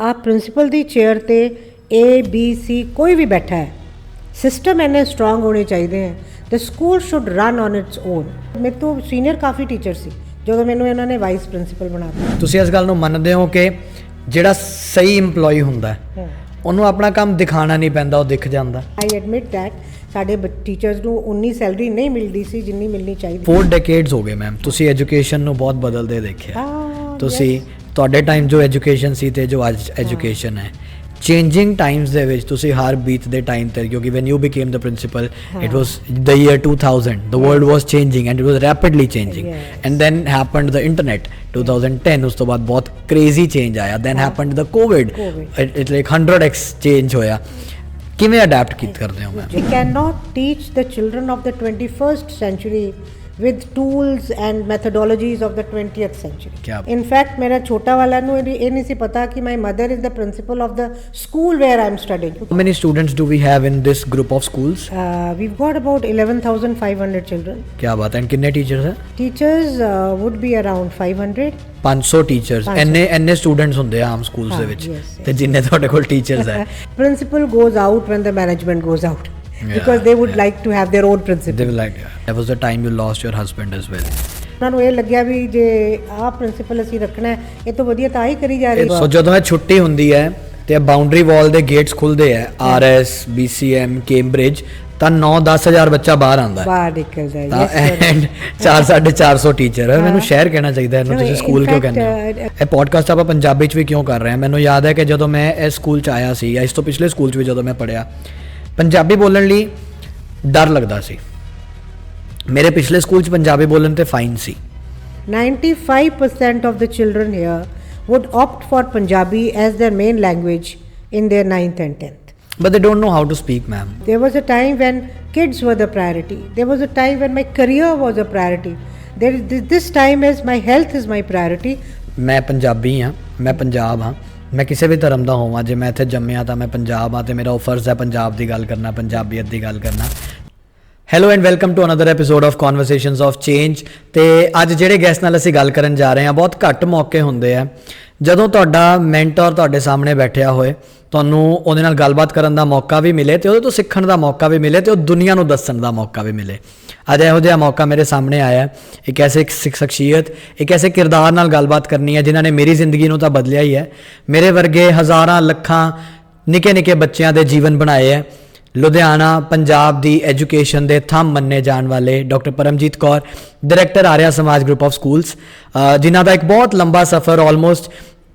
आप प्रिंसीपल ਦੀ ਚੇਅਰ ਤੇ A B C ਕੋਈ ਵੀ ਬੈਠਾ ਹੈ ਸਿਸਟਮ ਇੰਨੇ ਸਟਰੋਂਗ ਹੋਣੇ ਚਾਹੀਦੇ ਹੈ the school should run on it's on. ਮੇਰੇ ਤੋਂ ਸੀਨੀਅਰ ਕਾਫੀ ਟੀਚਰ ਸੀ ਜਦੋਂ ਮੈਨੂੰ ਇਹਨਾਂ ਨੇ ਵਾਈਸ ਪ੍ਰਿੰਸੀਪਲ ਬਣਾ ਦਿੱਤਾ। ਤੁਸੀਂ ਇਸ ਗੱਲ ਨੂੰ ਮੰਨਦੇ ਹੋ ਕਿ ਜਿਹੜਾ ਸਹੀ EMPLOYE ਹੁੰਦਾ ਹੈ ਉਹਨੂੰ ਆਪਣਾ ਕੰਮ ਦਿਖਾਣਾ ਨਹੀਂ ਪੈਂਦਾ, ਉਹ ਦਿਖ ਜਾਂਦਾ। ਆਈ ਐਡਮਿਟ ਦੈਟ ਸਾਡੇ ਟੀਚਰਸ ਨੂੰ ਉਨੀ ਸੈਲਰੀ ਨਹੀਂ ਮਿਲਦੀ ਸੀ ਜਿੰਨੀ ਮਿਲਣੀ ਚਾਹੀਦੀ। 4 ਡੈਕੇਡਸ ਹੋ ਗਏ ਮੈਮ, ਤੁਸੀਂ ਐਜੂਕੇਸ਼ਨ ਨੂੰ ਬਹੁਤ ਬਦਲਦੇ ਦੇਖਿਆ। ਤੁਸੀਂ ਤੁਹਾਡੇ ਟਾਈਮ ਜੋ ਐਜੂਕੇਸ਼ਨ ਸੀ ਤੇ ਜੋ ਅੱਜ ਐਜੂਕੇਸ਼ਨ ਹੈ, ਚੇਂਜਿੰਗ ਟਾਈਮਸ ਦੇ ਵਿੱਚ ਤੁਸੀਂ ਹਰ ਬੀਤ ਦੇ ਟਾਈਮ ਤੇ, ਕਿਉਂਕਿ when you became the principal it was the year 2000, the world was changing and it was rapidly changing and then happened the internet 2010, ਉਸ ਤੋਂ ਬਾਅਦ ਬਹੁਤ ਕ੍ਰੇਜ਼ੀ ਚੇਂਜ ਆਇਆ। Then happened the COVID, it like 100x change ਹੋਇਆ। ਕਿਵੇਂ adapt ਕੀਤ ਕਰਦੇ ਹੋ ma'am? We cannot teach the children of the 21st century with tools and methodologies of the 20th century. In fact, मेरा छोटा वाला नु ये नहीं सी पता कि my mother is the principal of the school where I am studying. How many students do we have in this group of schools? We've got about 11,500 children. क्या बात है। कितने टीचर्स हैं? Teachers would be around 500. 500 teachers. ਇੰਨੇ students ਹੁੰਦੇ ਆ ਆਮ schools ਦੇ ਵਿੱਚ ਤੇ ਜਿੰਨੇ ਤੁਹਾਡੇ ਕੋਲ ਟੀਚਰਸ ਹੈ। Principal goes out when the management goes out. Because they would like to have their own principal. They will like, that was the time you lost your husband as well. ਉਹਨਾਂ ਨੂੰ ਇਹ ਲੱਗਿਆ ਵੀ ਜੇ ਆਹ principal ਅਸੀਂ ਰੱਖਣਾ ਇਹ ਤੋਂ ਵਧੀਆ ਤਾਂ ਹੀ ਕਰੀ ਜਾ ਰਹੇ। ਸੋ ਜਦੋਂ ਇਹ ਛੁੱਟੀ ਹੁੰਦੀ ਹੈ ਤੇ ਬਾਉਂਡਰੀ ਵਾਲ ਦੇ ਗੇਟਸ ਖੁੱਲਦੇ ਆ, RS BCM ਕੈਂਬਰਿਜ, ਤਾਂ 9-10 ਹਜ਼ਾਰ ਬੱਚਾ ਬਾਹਰ ਆਉਂਦਾ ਹੈ, ਬਾਹਰ ਨਿਕਲਦਾ ਹੈ। ਐਂਡ 4-450 ਟੀਚਰ ਹੈ। ਮੈਨੂੰ ਸ਼ਹਿਰ ਕਹਿਣਾ ਚਾਹੀਦਾ ਇਹਨੂੰ, ਤੁਸੀਂ ਸਕੂਲ ਕਿਉਂ ਕਹਿੰਦੇ ਹੋ? ਇਹ ਪੋਡਕਾਸਟ ਆਪਾਂ ਪੰਜਾਬੀ 'ਚ ਵੀ ਕਿਉਂ ਕਰ ਰਹੇ ਹਾਂ? ਮੈਨੂੰ ਯਾਦ ਹੈ ਕਿ ਜਦੋਂ ਮੈਂ ਇਸ ਸਕੂਲ 'ਚ ਆਇਆ ਸੀ ਜਾਂ ਇਸ ਤੋਂ ਪਿਛਲੇ ਸਕੂਲ 'ਚ ਵੀ ਜਦੋਂ ਮੈਂ ਪੜ੍ਹਿਆ, ਪੰਜਾਬੀ ਬੋਲਣ ਲਈ ਡਰ ਲੱਗਦਾ ਸੀ। ਮੇਰੇ ਪਿਛਲੇ ਸਕੂਲ 'ਚ ਪੰਜਾਬੀ ਬੋਲਣ ਤੇ fine C. 95% of the children here would opt for Punjabi as their main language in their 9th and 10th. But they don't know how to speak, ma'am. There was a time when kids were the priority. There was a time when my career was a priority. This time is my health is my priority. ਮੈਂ ਪੰਜਾਬੀ ਹਾਂ, ਮੈਂ ਪੰਜਾਬ ਹਾਂ, ਮੈਂ ਕਿਸੇ ਵੀ ਧਰਮ ਦਾ ਹੋਵਾਂ, ਜੇ ਮੈਂ ਇੱਥੇ ਜੰਮਿਆ ਤਾਂ ਮੈਂ ਪੰਜਾਬ ਹਾਂ ਤੇ ਮੇਰਾ ਉਹ ਫਰਜ਼ ਹੈ ਪੰਜਾਬ ਦੀ ਗੱਲ ਕਰਨਾ, ਪੰਜਾਬੀਅਤ ਦੀ ਗੱਲ ਕਰਨਾ। Hello and welcome to another episode of conversations of change. ਤੇ ਅੱਜ ਜਿਹੜੇ ਗੈਸਟ ਨਾਲ ਅਸੀਂ ਗੱਲ ਕਰਨ ਜਾ ਰਹੇ ਹਾਂ, ਬਹੁਤ ਘੱਟ ਮੌਕੇ ਹੁੰਦੇ ਆ ਜਦੋਂ ਤੁਹਾਡਾ ਮੈਂਟਰ ਤੁਹਾਡੇ ਸਾਹਮਣੇ ਬੈਠਿਆ ਹੋਏ, ਤੁਹਾਨੂੰ ਉਹਦੇ ਨਾਲ ਗੱਲਬਾਤ ਕਰਨ ਦਾ ਮੌਕਾ ਵੀ ਮਿਲੇ ਤੇ ਉਹਦੇ ਤੋਂ ਸਿੱਖਣ ਦਾ ਮੌਕਾ ਵੀ ਮਿਲੇ ਤੇ ਉਹ ਦੁਨੀਆ ਨੂੰ ਦੱਸਣ ਦਾ ਮੌਕਾ ਵੀ ਮਿਲੇ। ਅੱਜ ਇਹੋ ਜਿਹਾ ਮੌਕਾ ਮੇਰੇ ਸਾਹਮਣੇ ਆਇਆ। ਇੱਕ ਐਸੇ ਸ਼ਖਸੀਅਤ, ਇੱਕ ਐਸੇ ਕਿਰਦਾਰ ਨਾਲ ਗੱਲਬਾਤ ਕਰਨੀ ਹੈ ਜਿਨ੍ਹਾਂ ਨੇ ਮੇਰੀ ਜ਼ਿੰਦਗੀ ਨੂੰ ਤਾਂ ਬਦਲਿਆ ਹੀ ਹੈ। ਮੇਰੇ ਵਰਗੇ ਹਜ਼ਾਰਾਂ ਲੱਖਾਂ ਨਿੱਕੇ ਨਿੱਕੇ ਬੱਚਿਆਂ ਦੇ ਜੀਵਨ ਬਣਾਏ ਹੈ। ਲੁਧਿਆਣਾ ਪੰਜਾਬ ਦੀ ਐਜੂਕੇਸ਼ਨ ਦੇ ਥੰਮ ਮੰਨੇ ਜਾਣ ਵਾਲੇ ਡਾਕਟਰ ਪਰਮਜੀਤ ਕੌਰ, ਡਾਇਰੈਕਟਰ ਆਰਿਆ ਸਮਾਜ ਗਰੁੱਪ ਆਫ ਸਕੂਲਸ, ਜਿਨ੍ਹਾਂ ਦਾ ਇੱਕ ਬਹੁਤ ਲੰਬਾ ਸਫ਼ਰ, ਆਲਮੋਸਟ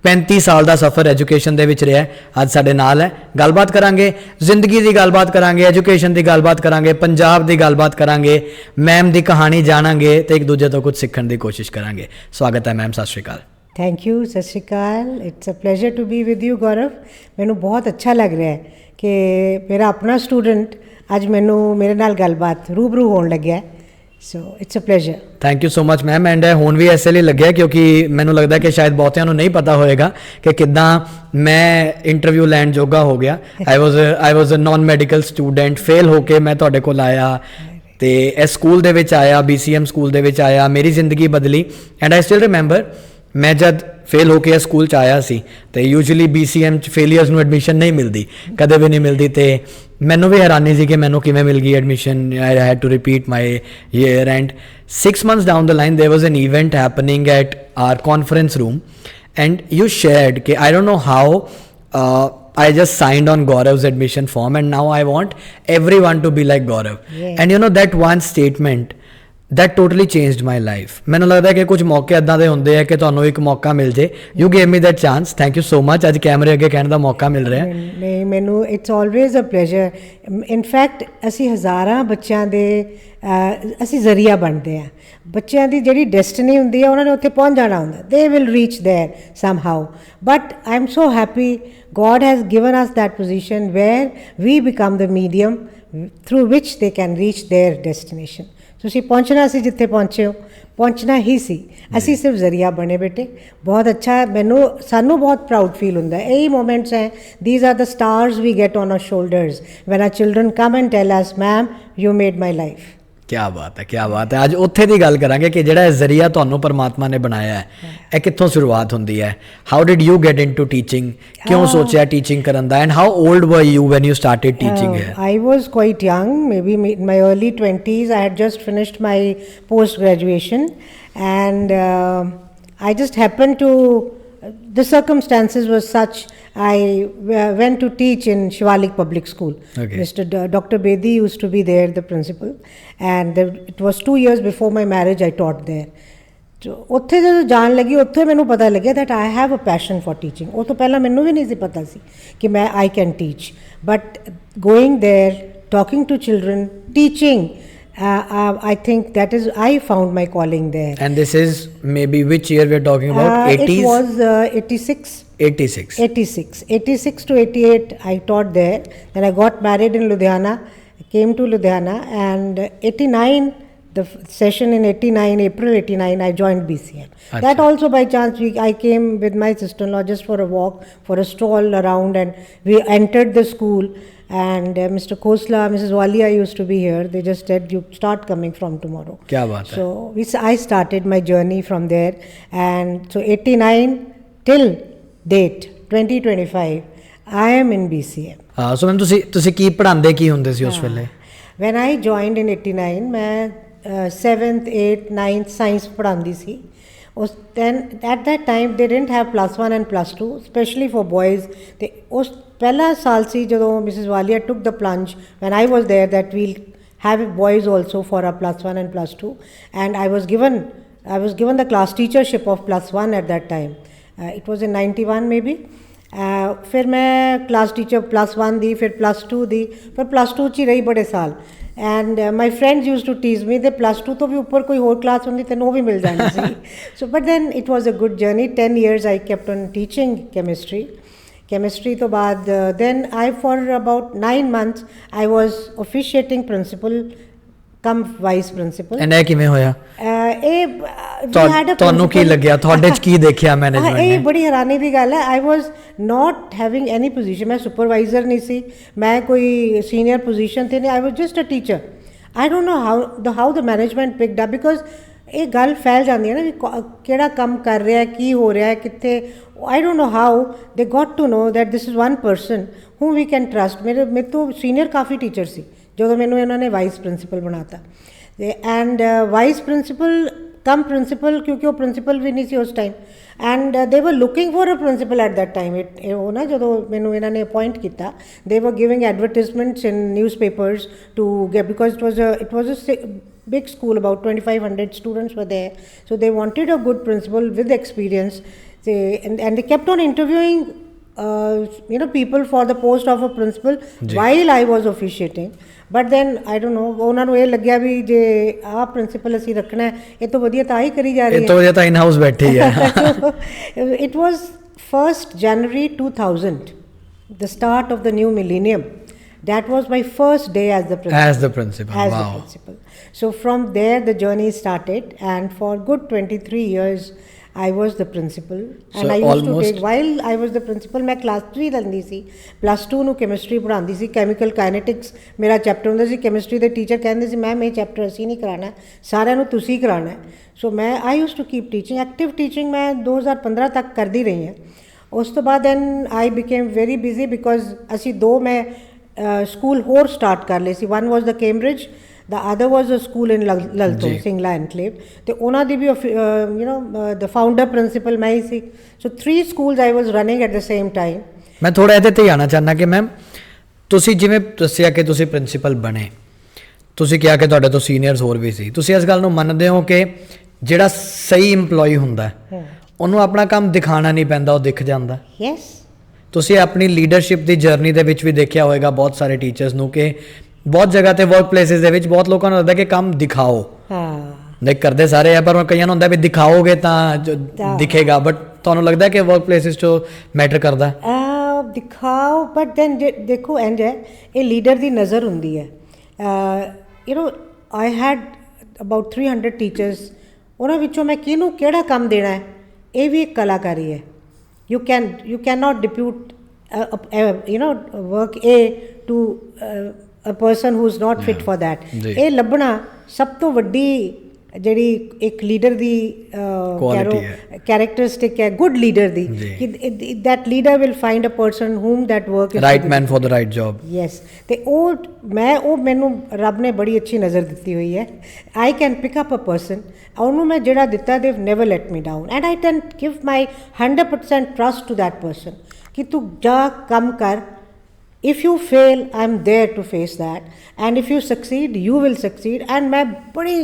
35 ਸਾਲ ਦਾ ਸਫ਼ਰ ਐਜੂਕੇਸ਼ਨ ਦੇ ਵਿੱਚ ਰਿਹਾ, ਅੱਜ ਸਾਡੇ ਨਾਲ ਹੈ। ਗੱਲਬਾਤ ਕਰਾਂਗੇ, ਜ਼ਿੰਦਗੀ ਦੀ ਗੱਲਬਾਤ ਕਰਾਂਗੇ, ਐਜੂਕੇਸ਼ਨ ਦੀ ਗੱਲਬਾਤ ਕਰਾਂਗੇ, ਪੰਜਾਬ ਦੀ ਗੱਲਬਾਤ ਕਰਾਂਗੇ, ਮੈਮ ਦੀ ਕਹਾਣੀ ਜਾਣਾਂਗੇ ਤੇ ਇੱਕ ਦੂਜੇ ਤੋਂ ਕੁਝ ਸਿੱਖਣ ਦੀ ਕੋਸ਼ਿਸ਼ ਕਰਾਂਗੇ। ਸਵਾਗਤ ਹੈ ਮੈਮ, ਸਤਿ ਸ਼੍ਰੀ ਅਕਾਲ। ਥੈਂਕ ਯੂ, ਸਤਿ ਸ਼੍ਰੀ ਅਕਾਲ। It's a pleasure to be with you Gaurav. ਮੈਨੂੰ ਬਹੁਤ ਅੱਛਾ ਲੱਗ ਰਿਹਾ ਹੈ ਕਿ ਮੇਰਾ ਆਪਣਾ ਸਟੂਡੈਂਟ ਅੱਜ ਮੈਨੂੰ ਮੇਰੇ ਨਾਲ ਗੱਲਬਾਤ ਰੂਬਰੂ ਹੋਣ ਲੱਗਿਆ। So it's a pleasure. Thank you so much ma'am. And ਹੁਣ ਵੀ ਐਸੇ ਲਈ ਲੱਗਿਆ ਕਿਉਂਕਿ ਮੈਨੂੰ ਲੱਗਦਾ ਕਿ ਸ਼ਾਇਦ ਬਹੁਤਿਆਂ ਨੂੰ ਨਹੀਂ ਪਤਾ ਹੋਏਗਾ ਕਿ ਕਿੱਦਾਂ ਮੈਂ ਇੰਟਰਵਿਊ ਲੈਣ ਜੋਗਾ ਹੋ ਗਿਆ। ਆਈ ਵਾਜ਼ ਅ ਨਾਨ ਮੈਡੀਕਲ ਸਟੂਡੈਂਟ, ਫੇਲ ਹੋ ਕੇ ਮੈਂ ਤੁਹਾਡੇ ਕੋਲ ਆਇਆ ਤੇ ਇਸ ਸਕੂਲ ਦੇ ਵਿੱਚ ਆਇਆ, BCM ਸਕੂਲ ਦੇ ਵਿੱਚ ਆਇਆ, ਮੇਰੀ ਜ਼ਿੰਦਗੀ ਬਦਲੀ। ਐਂਡ ਆਈ ਸਟਿਲ ਰਿਮੈਂਬਰ, ਮੈਂ ਜਦ ਫੇਲ ਹੋ ਕੇ ਇਸ ਸਕੂਲ 'ਚ ਆਇਆ ਸੀ ਤੇ ਯੂਜੂਅਲੀ BCM 'ਚ ਫੇਲੀਅਰਸ ਨੂੰ ਐਡਮਿਸ਼ਨ ਨਹੀਂ ਮਿਲਦੀ, ਕਦੇ ਵੀ ਨਹੀਂ ਮਿਲਦੀ, ਤੇ ਮੈਨੂੰ ਵੀ ਹੈਰਾਨੀ ਸੀ ਕਿ ਮੈਨੂੰ ਕਿਵੇਂ ਮਿਲ ਗਈ admission. I had to repeat my year and 6 months down the line there was an event happening at our conference room and you shared कि I don't know how I just signed on Gaurav's admission form and now I want everyone to be like Gaurav. And you know that one statement that totally changed my life. ਮੈਨੂੰ ਲੱਗਦਾ ਕਿ ਕੁਝ ਮੌਕੇ ਇਦਾਂ ਦੇ ਹੁੰਦੇ ਆ ਕਿ ਤੁਹਾਨੂੰ ਇੱਕ ਮੌਕਾ ਮਿਲ ਜੇ। You gave me that chance. Thank you so much. ਅੱਜ ਕੈਮਰੇ ਅੱਗੇ ਕਹਿਣ ਦਾ ਮੌਕਾ ਮਿਲ ਰਿਹਾ। ਨਹੀਂ, ਮੈਨੂੰ it's always a pleasure. In fact ਅਸੀਂ ਹਜ਼ਾਰਾਂ ਬੱਚਿਆਂ ਦੇ ਅਸੀਂ ਜ਼ਰੀਆ ਬਣਦੇ ਆ। ਬੱਚਿਆਂ ਦੀ ਜਿਹੜੀ ਡੈਸਟੀਨੀ ਹੁੰਦੀ ਹੈ ਉਹਨਾਂ ਨੇ ਉੱਥੇ ਪਹੁੰਚ ਜਾਣਾ ਹੁੰਦਾ। They will reach there ਸਮਹਾਊ, but I am so happy God has given us that position where we become the medium through which they can reach their destination. ਤੁਸੀਂ ਪਹੁੰਚਣਾ ਸੀ ਜਿੱਥੇ ਪਹੁੰਚੇ ਹੋ, ਪਹੁੰਚਣਾ ਹੀ ਸੀ, ਅਸੀਂ ਸਿਰਫ ਜ਼ਰੀਆ ਬਣੇ ਬੇਟੇ। ਬਹੁਤ ਅੱਛਾ, ਸਾਨੂੰ ਬਹੁਤ ਪ੍ਰਾਊਡ ਫੀਲ ਹੁੰਦਾ। ਇਹੀ ਮੋਮੈਂਟਸ ਹੈ, these are the stars we get on our shoulders when our children come and tell us, ma'am, you made my life. ਕਿਆ ਬਾਤ ਹੈ, ਕਿਆ ਬਾਤ ਹੈ। ਅੱਜ ਉੱਥੇ ਦੀ ਗੱਲ ਕਰਾਂਗੇ ਕਿ ਜਿਹੜਾ ਇਹ ਜ਼ਰੀਆ ਤੁਹਾਨੂੰ ਪਰਮਾਤਮਾ ਨੇ ਬਣਾਇਆ ਹੈ, ਇਹ ਕਿੱਥੋਂ ਸ਼ੁਰੂਆਤ ਹੁੰਦੀ ਹੈ? How did you get into teaching? ਕਿਉਂ ਸੋਚਿਆ ਟੀਚਿੰਗ ਕਰਨ ਦਾ? And how old were you when you started teaching here? I was quite young, maybe in my early 20s. I had just finished my post graduation, and I just happened to, the circumstances were such, I went to teach in Shivalik Public School. Okay. Dr. Bedi used to be there, the principal, and it was 2 years before my marriage I taught there. ਉੱਥੇ ਜਦੋਂ ਜਾਣ ਲੱਗੀ ਉੱਥੇ ਮੈਨੂੰ ਪਤਾ ਲੱਗਿਆ that I have a passion for teaching. ਉਹ ਤੋਂ ਪਹਿਲਾਂ ਮੈਨੂੰ ਵੀ ਨਹੀਂ ਸੀ ਪਤਾ ਸੀ ਕਿ ਮੈਂ I can teach, but going there, talking to children, teaching, I think that is, I found my calling there. And this is maybe which year we are talking about? 80s? It was 86. 86. 86 to 88 I taught there. Then I got married in Ludhiana, came to Ludhiana, and 89, the session in 89, April 89, I joined BCM. Achha. That also by chance, I came with my sister-in-law just for a walk, for a stroll around, and we entered the school, and Mr. Khosla, Mrs. Walia used to be here. They just said, you start coming from tomorrow. क्या बात है? So I started my journey from there, and so 89 till date 2025 I am in BCM. ਹਾਂ, so ma'am ਤੁਸੀਂ ਕੀ ਪੜ੍ਹਾਉਂਦੇ ਕੀ ਹੁੰਦੇ ਸੀ ਉਸ ਵੇਲੇ? When I joined in 89 ਮੈਂ 7th 8th 9th ਸਾਇੰਸ ਪੜ੍ਹਾਉਂਦੀ ਸੀ। ਉਸ then at that time they didn't have +1 and +2 especially for boys। ਤੇ ਉਸ ਪਹਿਲਾ ਸਾਲ ਸੀ ਜਦੋਂ Mrs. Walia took the plunge when I was there that we'll have boys also for a +1 and +2, and I was given the class teachership of +1 at that time. It was in 91 maybe। ਫਿਰ ਮੈਂ class teacher +1 ਦੀ, ਫਿਰ +2 ਦੀ, ਫਿਰ +2 'ਚ ਹੀ ਰਹੀ ਬੜੇ ਸਾਲ। And my friends use to tease me, ਤੇ +2 ਤੋਂ ਵੀ ਉੱਪਰ ਕੋਈ ਹੋਰ ਕਲਾਸ ਹੁੰਦੀ ਤੈਨੂੰ ਉਹ ਵੀ ਮਿਲ ਜਾਣੀ ਸੀ। So but then it was a good journey. 10 years I kept on teaching chemistry ਤੋਂ ਬਾਅਦ then I for about 9 months I was officiating principal cum vice principal. And ਇਹ ਕਿਵੇਂ ਹੋਇਆ? ਤੁਹਾਨੂੰ ਕੀ ਲੱਗਿਆ, ਤੁਹਾਡੇ 'ਚ ਕੀ ਦੇਖਿਆ ਮੈਨੇਜਮੈਂਟ ਨੇ? ਇਹ ਬੜੀ ਹੈਰਾਨੀ ਦੀ ਗੱਲ ਹੈ। I was not having any position. ਮੈਂ ਸੁਪਰਵਾਈਜ਼ਰ ਨਹੀਂ ਸੀ, ਮੈਂ ਕੋਈ ਸੀਨੀਅਰ ਪੋਜੀਸ਼ਨ 'ਤੇ ਨਹੀਂ। I was just a teacher. I don't know how the management picked up, because ਇਹ ਗੱਲ ਫੈਲ ਜਾਂਦੀ ਹੈ ਨਾ ਵੀ ਕਿਹੜਾ ਕੰਮ ਕਰ ਰਿਹਾ, ਕੀ ਹੋ ਰਿਹਾ, ਕਿੱਥੇ। I don't know how they got to know that this is one person whom we can trust। ਮੇਰੇ ਤੋਂ ਸੀਨੀਅਰ ਕਾਫੀ ਟੀਚਰ ਸੀ ਜਦੋਂ ਮੈਨੂੰ ਇਹਨਾਂ ਨੇ ਵਾਈਸ ਪ੍ਰਿੰਸੀਪਲ ਬਣਾਤਾ। And vice principal cum principal, ਕਿਉਂਕਿ ਉਹ ਪ੍ਰਿੰਸੀਪਲ ਵੀ ਨਹੀਂ ਸੀ ਉਸ time, and they were looking for a principal at that time. ਉਹ ਨਾ ਜਦੋਂ ਮੈਨੂੰ ਇਹਨਾਂ ਨੇ ਅਪੋਇੰਟ ਕੀਤਾ, they were giving advertisements in newspapers to get, because it was a big school, about 2500 students were there, so they wanted a good principal with experience। And they kept on interviewing people for the post of a principal while I was officiating। But then I don't know, ਉਹਨਾਂ ਨੂੰ ਇਹ ਲੱਗਿਆ ਵੀ ਜੇ ਆਹ principal ਅਸੀਂ ਰੱਖਣਾ ਇਹ ਤੋਂ ਵਧੀਆ ਤਾਂ ਹੀ ਕਰੀ ਜਾ ਰਹੀ ਹੈ, ਇਹ ਤੋਂ ਵਧੀਆ ਤਾਂ ਇਨ ਹਾਊਸ ਬੈਠੀ ਹੈ। It was 1st January 2000, the start of the new millennium। That was my first day as the principal. Wow. The principal. So from there the journey started, and for good 23 years I was the principal। And so I used to take, almost while I was the principal ਮੈਂ class 3 ਲੈਂਦੀ ਸੀ, +2 ਨੂੰ chemistry ਪੜ੍ਹਾਉਂਦੀ ਸੀ। chemical kinetics ਮੇਰਾ chapter ਹੁੰਦਾ ਸੀ। chemistry ਦੇ teacher ਕਹਿੰਦੇ ਸੀ ma'am ਇਹ chapter ਅਸੀਂ ਨਹੀਂ ਕਰਾਉਣਾ, ਸਾਰਿਆਂ ਨੂੰ ਤੁਸੀਂ ਕਰਾਉਣਾ ਹੈ। ਸੋ ਮੈਂ I used to keep teaching, active teaching ਮੈਂ 2015 ਤੱਕ ਕਰਦੀ ਰਹੀ ਹਾਂ। ਉਸ ਤੋਂ ਬਾਅਦ then I became very busy because ਅਸੀਂ ਮੈਂ ਸਕੂਲ ਹੋਰ ਸਟਾਰਟ ਕਰ ਲਏ ਸੀ। one was the Cambridge, the other was a school in Lalto, Singla Enclave, ਤੇ ਉਹਨਾਂ ਦੀ ਵੀ the founder principal ਮੈਂ ਹੀ ਸੀ। so 3 schools I was running at the same time। ਮੈਂ ਥੋੜਾ ਇਹਦੇ ਤੇ ਆਉਣਾ ਚਾਹੁੰਦਾ ਕਿ ਮੈਮ ਤੁਸੀਂ ਜਿਵੇਂ ਦੱਸਿਆ ਕਿ ਤੁਸੀਂ ਪ੍ਰਿੰਸੀਪਲ ਬਣੇ, ਤੁਸੀਂ ਕਿਹਾ ਕਿ ਤੁਹਾਡੇ ਤੋਂ ਸੀਨੀਅਰਸ ਹੋਰ ਵੀ ਸੀ, ਤੁਸੀਂ ਇਸ ਗੱਲ ਨੂੰ ਮੰਨਦੇ ਹੋ ਕਿ ਜਿਹੜਾ ਸਹੀ EMPLOYE ਹੁੰਦਾ ਉਹਨੂੰ ਆਪਣਾ ਕੰਮ ਦਿਖਾਉਣਾ ਨਹੀਂ ਪੈਂਦਾ, ਉਹ ਦਿਖ ਜਾਂਦਾ? ਯੈਸ। ਤੁਸੀਂ ਆਪਣੀ ਲੀਡਰਸ਼ਿਪ ਦੀ ਜਰਨੀ ਦੇ ਵਿੱਚ ਵੀ ਦੇਖਿਆ ਹੋਵੇਗਾ ਬਹੁਤ ਸਾਰੇ ਟੀਚਰਸ ਨੂੰ ਕਿ ਬਹੁਤ ਜਗ੍ਹਾ ਤੇ ਵਰਕ ਪਲੇਸਿਸ ਦੇ ਵਿੱਚ ਬਹੁਤ ਲੋਕਾਂ ਨੂੰ ਲੱਗਦਾ ਕਿ ਕੰਮ ਦਿਖਾਓ। ਦੇਖ ਕਰਦੇ ਸਾਰੇ ਆ, ਪਰ ਕਈਆਂ ਨੂੰ ਹੁੰਦਾ ਵੀ ਦਿਖਾਓਗੇ ਤਾਂ ਦਿਖੇਗਾ, ਬਟ ਤੁਹਾਨੂੰ ਲੱਗਦਾ ਕਿ ਵਰਕ ਪਲੇਸਿਸ 'ਚ ਮੈਟਰ ਕਰਦਾ? ਦਿਖਾਓ, ਬਟ ਦੈਨ ਦੇਖੋ ਇੰਝ ਹੈ, ਇਹ ਲੀਡਰ ਦੀ ਨਜ਼ਰ ਹੁੰਦੀ ਹੈ। ਆਈ ਹੈਡ ਅਬਾਊਟ 300 ਟੀਚਰਸ, ਉਹਨਾਂ ਵਿੱਚੋਂ ਮੈਂ ਕਿਹਨੂੰ ਕਿਹੜਾ ਕੰਮ ਦੇਣਾ ਹੈ, ਇਹ ਵੀ ਇੱਕ ਕਲਾਕਾਰੀ ਹੈ। you cannot depute work A to a person who's not fit for that. ਜੀ। ਇਹ ਲੱਭਣਾ ਸਭ ਤੋਂ ਵੱਡੀ ਜਿਹੜੀ ਇੱਕ ਲੀਡਰ ਦੀ Quality ਹੈ। ਕੈਰੈਕਟਰਿਸਟਿਕ ਹੈ ਗੁੱਡ ਲੀਡਰ ਦੀ ਜੀ। ਕਿ that leader will find a person whom that work is right man for the right job. Yes ਤੇ ਉਹ ਮੈਨੂੰ ਰੱਬ ਨੇ ਬੜੀ ਅੱਛੀ ਨਜ਼ਰ ਦਿੱਤੀ ਹੋਈ ਹੈ I can pick up a person ਉਹਨੂੰ ਮੈਂ ਜਿਹੜਾ ਦਿੱਤਾ they never let me down and I can give my 100% trust to that person ਕਿ ਤੂੰ ਜਾ ਕੰਮ ਕਰ if you fail I'm there to face that and if you succeed you will succeed and ਮੈਂ ਬੜੀ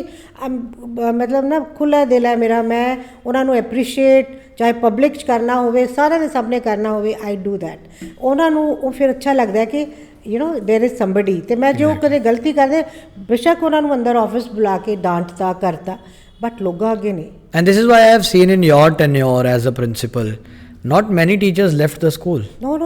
ਮਤਲਬ ਨਾ ਖੁੱਲ੍ਹਾ ਦਿਲ ਹੈ ਮੇਰਾ ਮੈਂ ਉਹਨਾਂ ਨੂੰ ਐਪਰੀਸ਼ੀਏਟ ਚਾਹੇ ਪਬਲਿਕ 'ਚ ਕਰਨਾ ਹੋਵੇ ਸਾਰਿਆਂ ਦੇ ਸਾਹਮਣੇ ਕਰਨਾ ਹੋਵੇ ਆਈ ਡੂ ਦੈਟ ਉਹਨਾਂ ਨੂੰ ਉਹ ਫਿਰ ਅੱਛਾ ਲੱਗਦਾ ਕਿ you know there is somebody ਤੇ ਮੈਂ ਜੋ ਕਦੇ ਗਲਤੀ ਕਰਦੇ ਬੇਸ਼ੱਕ ਉਹਨਾਂ ਨੂੰ ਅੰਦਰ ਆਫਿਸ ਬੁਲਾ ਕੇ ਡਾਂਟਤਾ ਕਰਤਾ ਬਟ ਲੋਕਾਂ ਅੱਗੇ ਨਹੀਂ And this is why I have seen in your tenure as a principal, not many teachers left the school. No.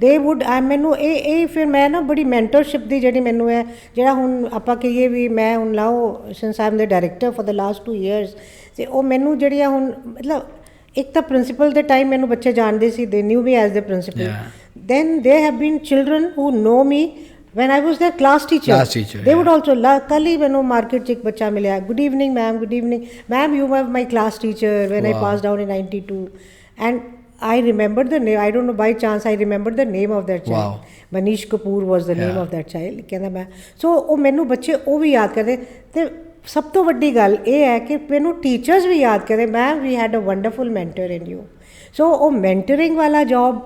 They would ਮੈਨੂੰ ਇਹ ਫਿਰ ਮੈਂ ਨਾ ਬੜੀ ਮੈਂਟਰਸ਼ਿਪ ਦੀ ਜਿਹੜੀ ਮੈਨੂੰ ਹੈ ਜਿਹੜਾ ਹੁਣ ਆਪਾਂ ਕਹੀਏ ਵੀ ਮੈਂ ਹੁਣ ਲਾਓ since I am the director for the last 2 years ਤੇ ਉਹ ਮੈਨੂੰ ਜਿਹੜੀ ਆ ਹੁਣ ਮਤਲਬ ਇੱਕ ਤਾਂ ਪ੍ਰਿੰਸੀਪਲ ਦੇ ਟਾਈਮ ਮੈਨੂੰ ਬੱਚੇ ਜਾਣਦੇ ਸੀ ਦੇ new me as the principal then there have been children who know me when I was their class teacher they would also ਕੱਲ ਹੀ ਮੈਨੂੰ ਮਾਰਕੀਟ 'ਚ ਇੱਕ ਬੱਚਾ ਮਿਲਿਆ good evening ma'am you were my class teacher when I passed out in 92 and I remember the name I don't know by chance I remember the name of that child Manish Kapoor was the name of that child ਕਹਿੰਦਾ ਮੈਂ so ਉਹ ਮੈਨੂੰ ਬੱਚੇ ਉਹ ਵੀ ਯਾਦ ਕਰਦੇ ਤੇ ਸਭ ਤੋਂ ਵੱਡੀ ਗੱਲ ਇਹ ਹੈ ਕਿ ਮੈਨੂੰ ਟੀਚਰਸ ਵੀ ਯਾਦ ਕਰਦੇ ma'am we had a wonderful mentor in you so ਉਹ ਮੈਂਟਰਿੰਗ ਵਾਲਾ ਜੌਬ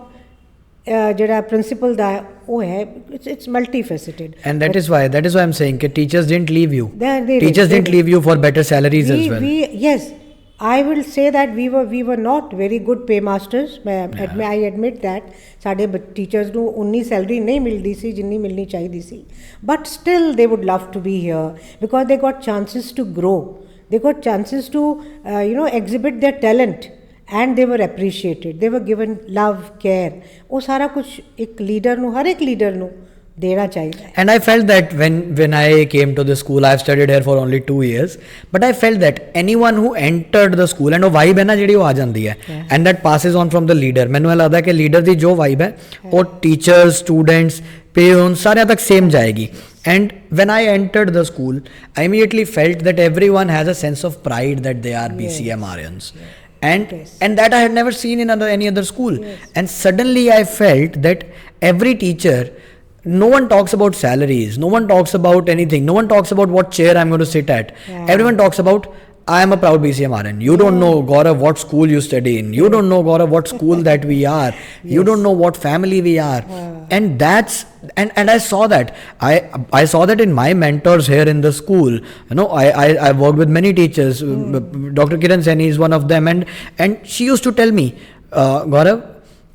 ਜਿਹੜਾ ਪ੍ਰਿੰਸੀਪਲ ਦਾ ਉਹ ਹੈ it's multifaceted And that is why I'm saying that teachers didn't leave you. Teachers didn't leave you for better salaries as well. Yes, I will say that we were not very good paymasters. I admit that ਸਾਡੇ teachers ਨੂੰ ਉਨੀ salary ਨਹੀਂ ਮਿਲਦੀ ਸੀ ਜਿੰਨੀ ਮਿਲਣੀ ਚਾਹੀਦੀ ਸੀ but still they would love to be here because they got chances to grow. They got chances to exhibit their talent. And they were appreciated. They were given love, care. ਉਹ ਸਾਰਾ ਕੁਝ ਇੱਕ leader ਨੂੰ ਹਰ ਇੱਕ leader ਨੂੰ ਦੇਣਾ ਚਾਹੀਦਾ ਹੈ. And I felt that when I came to the school, I've studied here for only 2 years, but I felt that anyone who entered the school and ਉਹ vibe ਹੈ ਨਾ ਜਿਹੜੀ ਉਹ ਆ ਜਾਂਦੀ ਹੈ and that passes on from the leader. ਮੈਨੂੰ ਇਹ ਲੱਗਦਾ ਕਿ ਲੀਡਰ ਦੀ ਜੋ vibe ਹੈ ਉਹ ਟੀਚਰਸ ਸਟੂਡੈਂਟਸ parents ਸਾਰਿਆਂ ਤੱਕ same ਜਾਏਗੀ. And when I entered the school, I immediately felt that everyone has a sense of pride that they are BCMRians. And that I had never seen in any other school. And suddenly I felt that every teacher, no one talks about salaries, no one talks about anything, no one talks about what chair I'm going to sit at. Everyone talks about I am a proud BCMRN. You don't know, Gaurav, what school you study in. You don't know, Gaurav, what school that we are. You don't know what family we are. And that's and I saw that. I saw that in my mentors here in the school. You know, I worked with many teachers. Dr. Kiran Saini is one of them, and she used to tell me, Gaurav,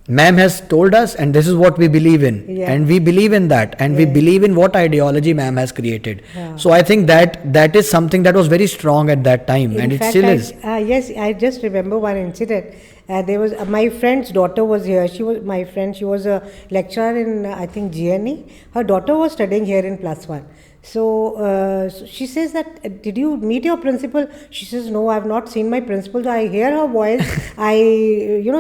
ma'am has told us and this is what we believe in and we believe in that and we believe in what ideology ma'am has created. So I think that is something that was very strong at that time and it still is. Yes, I just remember one incident. There was my friend's daughter was here. She was my friend. She was a lecturer in I think GNE. Her daughter was studying here in +1. So she says that did you meet your principal? She says no, I have not seen my principal. So I hear her voice, I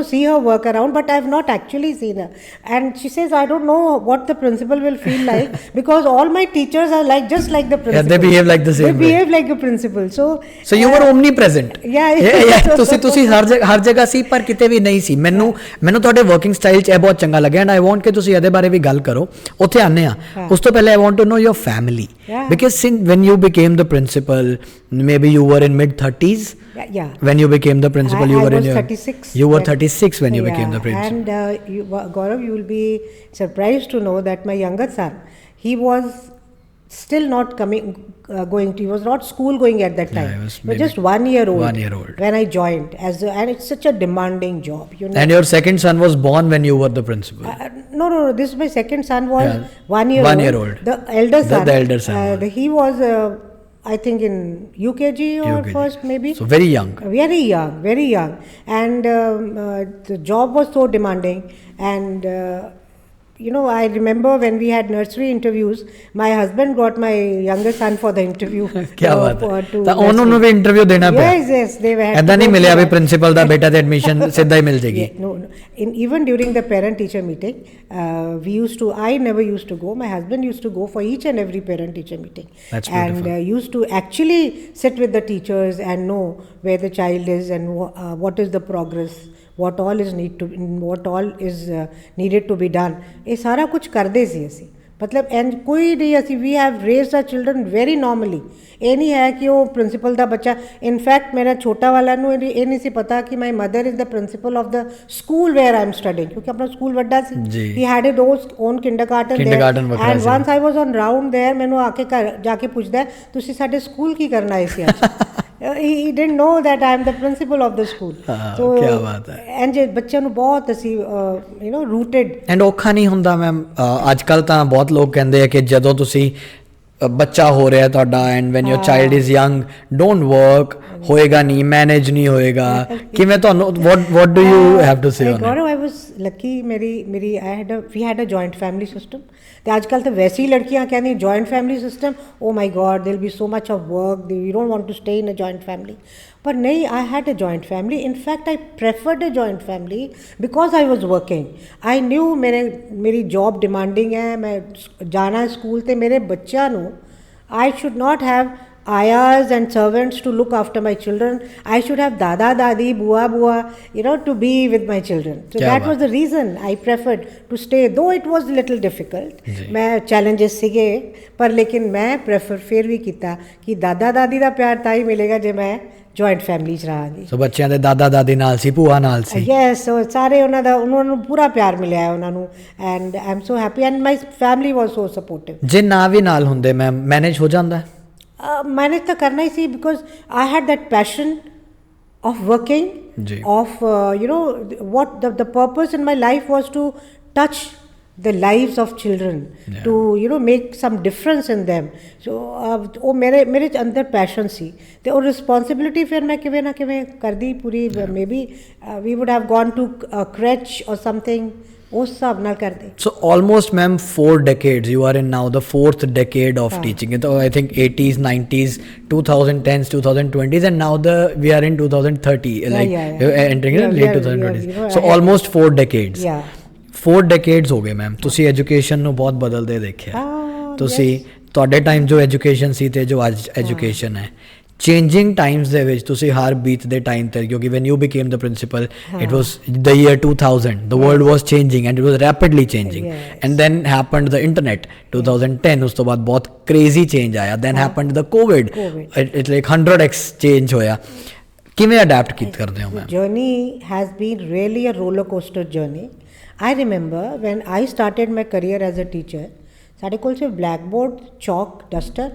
see her work around, but I have not actually seen her. And she says I don't know what the principal will feel like because all my teachers are just like the principal. Yeah, they behave like the same way. They behave like a principal. So you were omnipresent. Yeah. ਤੁਸੀਂ ਹਰ ਜਗ੍ਹਾ ਸੀ ਪਰ ਕਿਤੇ ਵੀ ਨਹੀਂ ਸੀ. ਮੈਨੂੰ ਤੁਹਾਡੇ working style 'ਚ ਇਹ ਬਹੁਤ ਚੰਗਾ ਲੱਗਿਆ ਐਂਡ ਆਈ ਵਾਂਟ ਕਿ ਤੁਸੀਂ ਇਹਦੇ ਬਾਰੇ ਵੀ ਗੱਲ ਕਰੋ. ਉੱਥੇ ਆਨੇ ਆ ਉਸ ਤੋਂ ਪਹਿਲੇ I want to know your family. Because when you became the principal, maybe you were in mid-30s. Yeah. When you became the principal, you were 36. You were 36 when you became the principal. And Gaurav, you will be surprised to know that my younger son, he was still not he was not school going at that time. Yeah, he was but just 1 year old. 1 year old. When I joined and it's such a demanding job. And your second son was born when you were the principal. No. This my second son was 1 year 1 year old. The elder son. The elder son. He was I think in UKG or first maybe. So very young. Very young. And the job was so demanding and you know, I remember when we had nursery interviews, my husband got my younger son for the interview. क्या बात है to ਤਾਂ ਉਹਨਾਂ ਨੂੰ nursery. ਵੀ interview ਦੇਣਾ ਪਿਆ Yes, yes, they were. ਐਦਾਂ ਨਹੀਂ ਮਿਲਿਆ ਵੀ ਪ੍ਰਿੰਸੀਪਲ ਦਾ ਬੇਟਾ ਤੇ ਐਡਮਿਸ਼ਨ ਸਿੱਧਾ ਹੀ ਮਿਲ ਜੇਗੀ Yeah, no, no. Even during the parent-teacher meeting, I never used to go. My husband used to go for each and every parent-teacher meeting. That's and beautiful. used to actually sit with the teachers and know where the child is and what is the progress, what all is needed to be done. ਇਹ ਸਾਰਾ ਕੁਝ ਕਰਦੇ ਸੀ ਅਸੀਂ, ਮਤਲਬ and ਕੋਈ ਨਹੀਂ, ਅਸੀਂ ਵੀ have raised our children very normally. ਇਹ ਨਹੀਂ ਹੈ ਕਿ ਉਹ ਪ੍ਰਿੰਸੀਪਲ ਦਾ ਬੱਚਾ, ਇਨਫੈਕਟ ਮੇਰਾ ਛੋਟਾ ਵਾਲਾ ਨੂੰ ਇਹ ਨਹੀਂ ਸੀ ਪਤਾ ਕਿ my mother is the principal of the school where I am studying, ਕਿਉਂਕਿ ਆਪਣਾ ਸਕੂਲ ਵੱਡਾ ਸੀ। He had it on kindergarten and once I was on round there, ਮੈਨੂੰ ਆ ਕੇ ਘਰ ਜਾ ਕੇ ਪੁੱਛਦਾ ਤੁਸੀਂ ਸਾਡੇ ਸਕੂਲ ਕੀ ਕਰਨ ਆਏ ਸੀ ਅੱਜ। he didn't know that I am the principal of the school. So क्या बात है। and ਜੇ ਬੱਚਿਆਂ ਨੂੰ ਬਹੁਤ ਅਸੀਂ you know rooted ਐਂਡ ਔਖਾ ਨਹੀਂ ਹੁੰਦਾ ਮੈਮ, ਅੱਜ ਕੱਲ ਤਾਂ ਬਹੁਤ ਲੋਕ ਕਹਿੰਦੇ ਆ ਕਿ ਜਦੋਂ ਤੁਸੀਂ ਬੱਚਾ ਹੋ ਰਿਹਾ ਤੁਹਾਡਾ and van your child is young don't work, ਹੋਏਗਾ ਨਹੀਂ, ਮੈਨੇਜ ਨਹੀਂ ਹੋਏਗਾ, ਕਿਵੇਂ ਤੁਹਾਨੂੰ what do you have to say on it? I was lucky, ਮੇਰੀ we had a joint family system, ਤੇ ਅੱਜ ਕੱਲ ਤਾਂ ਵੈਸੇ ਹੀ ਲੜਕੀਆਂ ਕਹਿੰਦੀਆਂ joint family system, oh my god there will be so much of work, you don't want to stay in a joint family. ਪਰ ਨਹੀਂ, I had a joint family. In fact, I preferred a joint family because I was working. I knew ਮੇਰੀ job demanding ਹੈ, ਮੈਂ ਜਾਣਾ school, ਤੇ ਮੇਰੇ ਬੱਚਿਆਂ ਨੂੰ I should not have ayahs and servants to look after my children. I should have dada dadi, bua bua, you know, to be with my children. So that was the reason I preferred to stay, though it was a little difficult. मैं challenges ਸੀਗੇ, ਪਰ ਲੇਕਿਨ मैं prefer ਫਿਰ ਵੀ ਕੀਤਾ ਕਿ ਦਾਦਾ ਦਾਦੀ ਦਾ ਪਿਆਰ ਤਾਂ ਹੀ ਮਿਲੇਗਾ ਜੇ ਮੈਂ ਜੁਆਇੰਟ ਫੈਮਿਲੀ 'ਚ ਰਹਾਂਗੀ। ਸੋ ਬੱਚਿਆਂ ਦੇ ਦਾਦਾ ਦਾਦੀ ਨਾਲ ਸੀ, ਭੂਆ ਨਾਲ ਸੀ। ਯੈਸ, ਸਾਰੇ ਉਹਨਾਂ ਨੂੰ ਪੂਰਾ ਪਿਆਰ ਮਿਲਿਆ ਹੈ ਉਹਨਾਂ ਨੂੰ, and I am so happy and my family was so supportive. ਜੇ ਨਾ ਵੀ ਨਾਲ ਹੁੰਦੇ ਮੈਮ, ਮੈਨੇਜ ਹੋ ਜਾਂਦਾ? मैनेज तो करना ही सी, because I had that passion of working, of you know, what the purpose in my life was to touch the lives of children, to you know make some difference in them. So ਉਹ ਮੇਰੇ ਅੰਦਰ passion ਸੀ, ਤੇ ਉਹ responsibility ਫਿਰ ਮੈਂ ਕਿਵੇਂ ਨਾ ਕਿਵੇਂ ਕਰਦੀ ਪੂਰੀ। Maybe we would have gone to a crèche or something, ਉਸ ਹਿਸਾਬ ਨਾਲ ਕਰਦੇ। So almost ma'am 4 decades, you are in now the 4th decade of teaching. So I think 80s, 90s, 2010s, 2020s, and now we are in 2030, like entering in late 2020s. So almost 4 decades. 4 decades ਹੋ ਗਏ ma'am, ਤੁਸੀਂ education ਨੂੰ ਬਹੁਤ ਬਦਲਦੇ ਦੇਖਿਆ। ਤੁਸੀਂ ਤੁਹਾਡੇ time ਜੋ ਐਜੂਕੇਸ਼ਨ ਸੀ ਤੇ ਜੋ ਅੱਜ ਐਜੂਕੇਸ਼ਨ ਹੈ, ਚੇਂਜਿੰਗ ਟਾਈਮਸ ਦੇ ਵਿੱਚ ਤੁਸੀਂ ਹਰ ਬੀਤਦੇ ਟਾਈਮ ਤੇ, ਕਿਉਂਕਿ when you became the principal it was the year 2000, the world was changing and it was rapidly changing, and then happened the internet 2010, ਉਸ ਤੋਂ ਬਾਅਦ ਬਹੁਤ ਕ੍ਰੇਜ਼ੀ ਚੇਂਜ ਆਇਆ, then happened the COVID, it's like 100x change ਹੋਇਆ। ਕਿਵੇਂ adapt ਕੀ ਕਰਦੇ ਹੋ ma'am? Journey has been really a roller coaster journey. I remember when I started my career as a teacher, ਸਾਡੇ ਕੋਲ ਸਿਰਫ ਬਲੈਕ ਬੋਰਡ, ਚੌਕ, duster,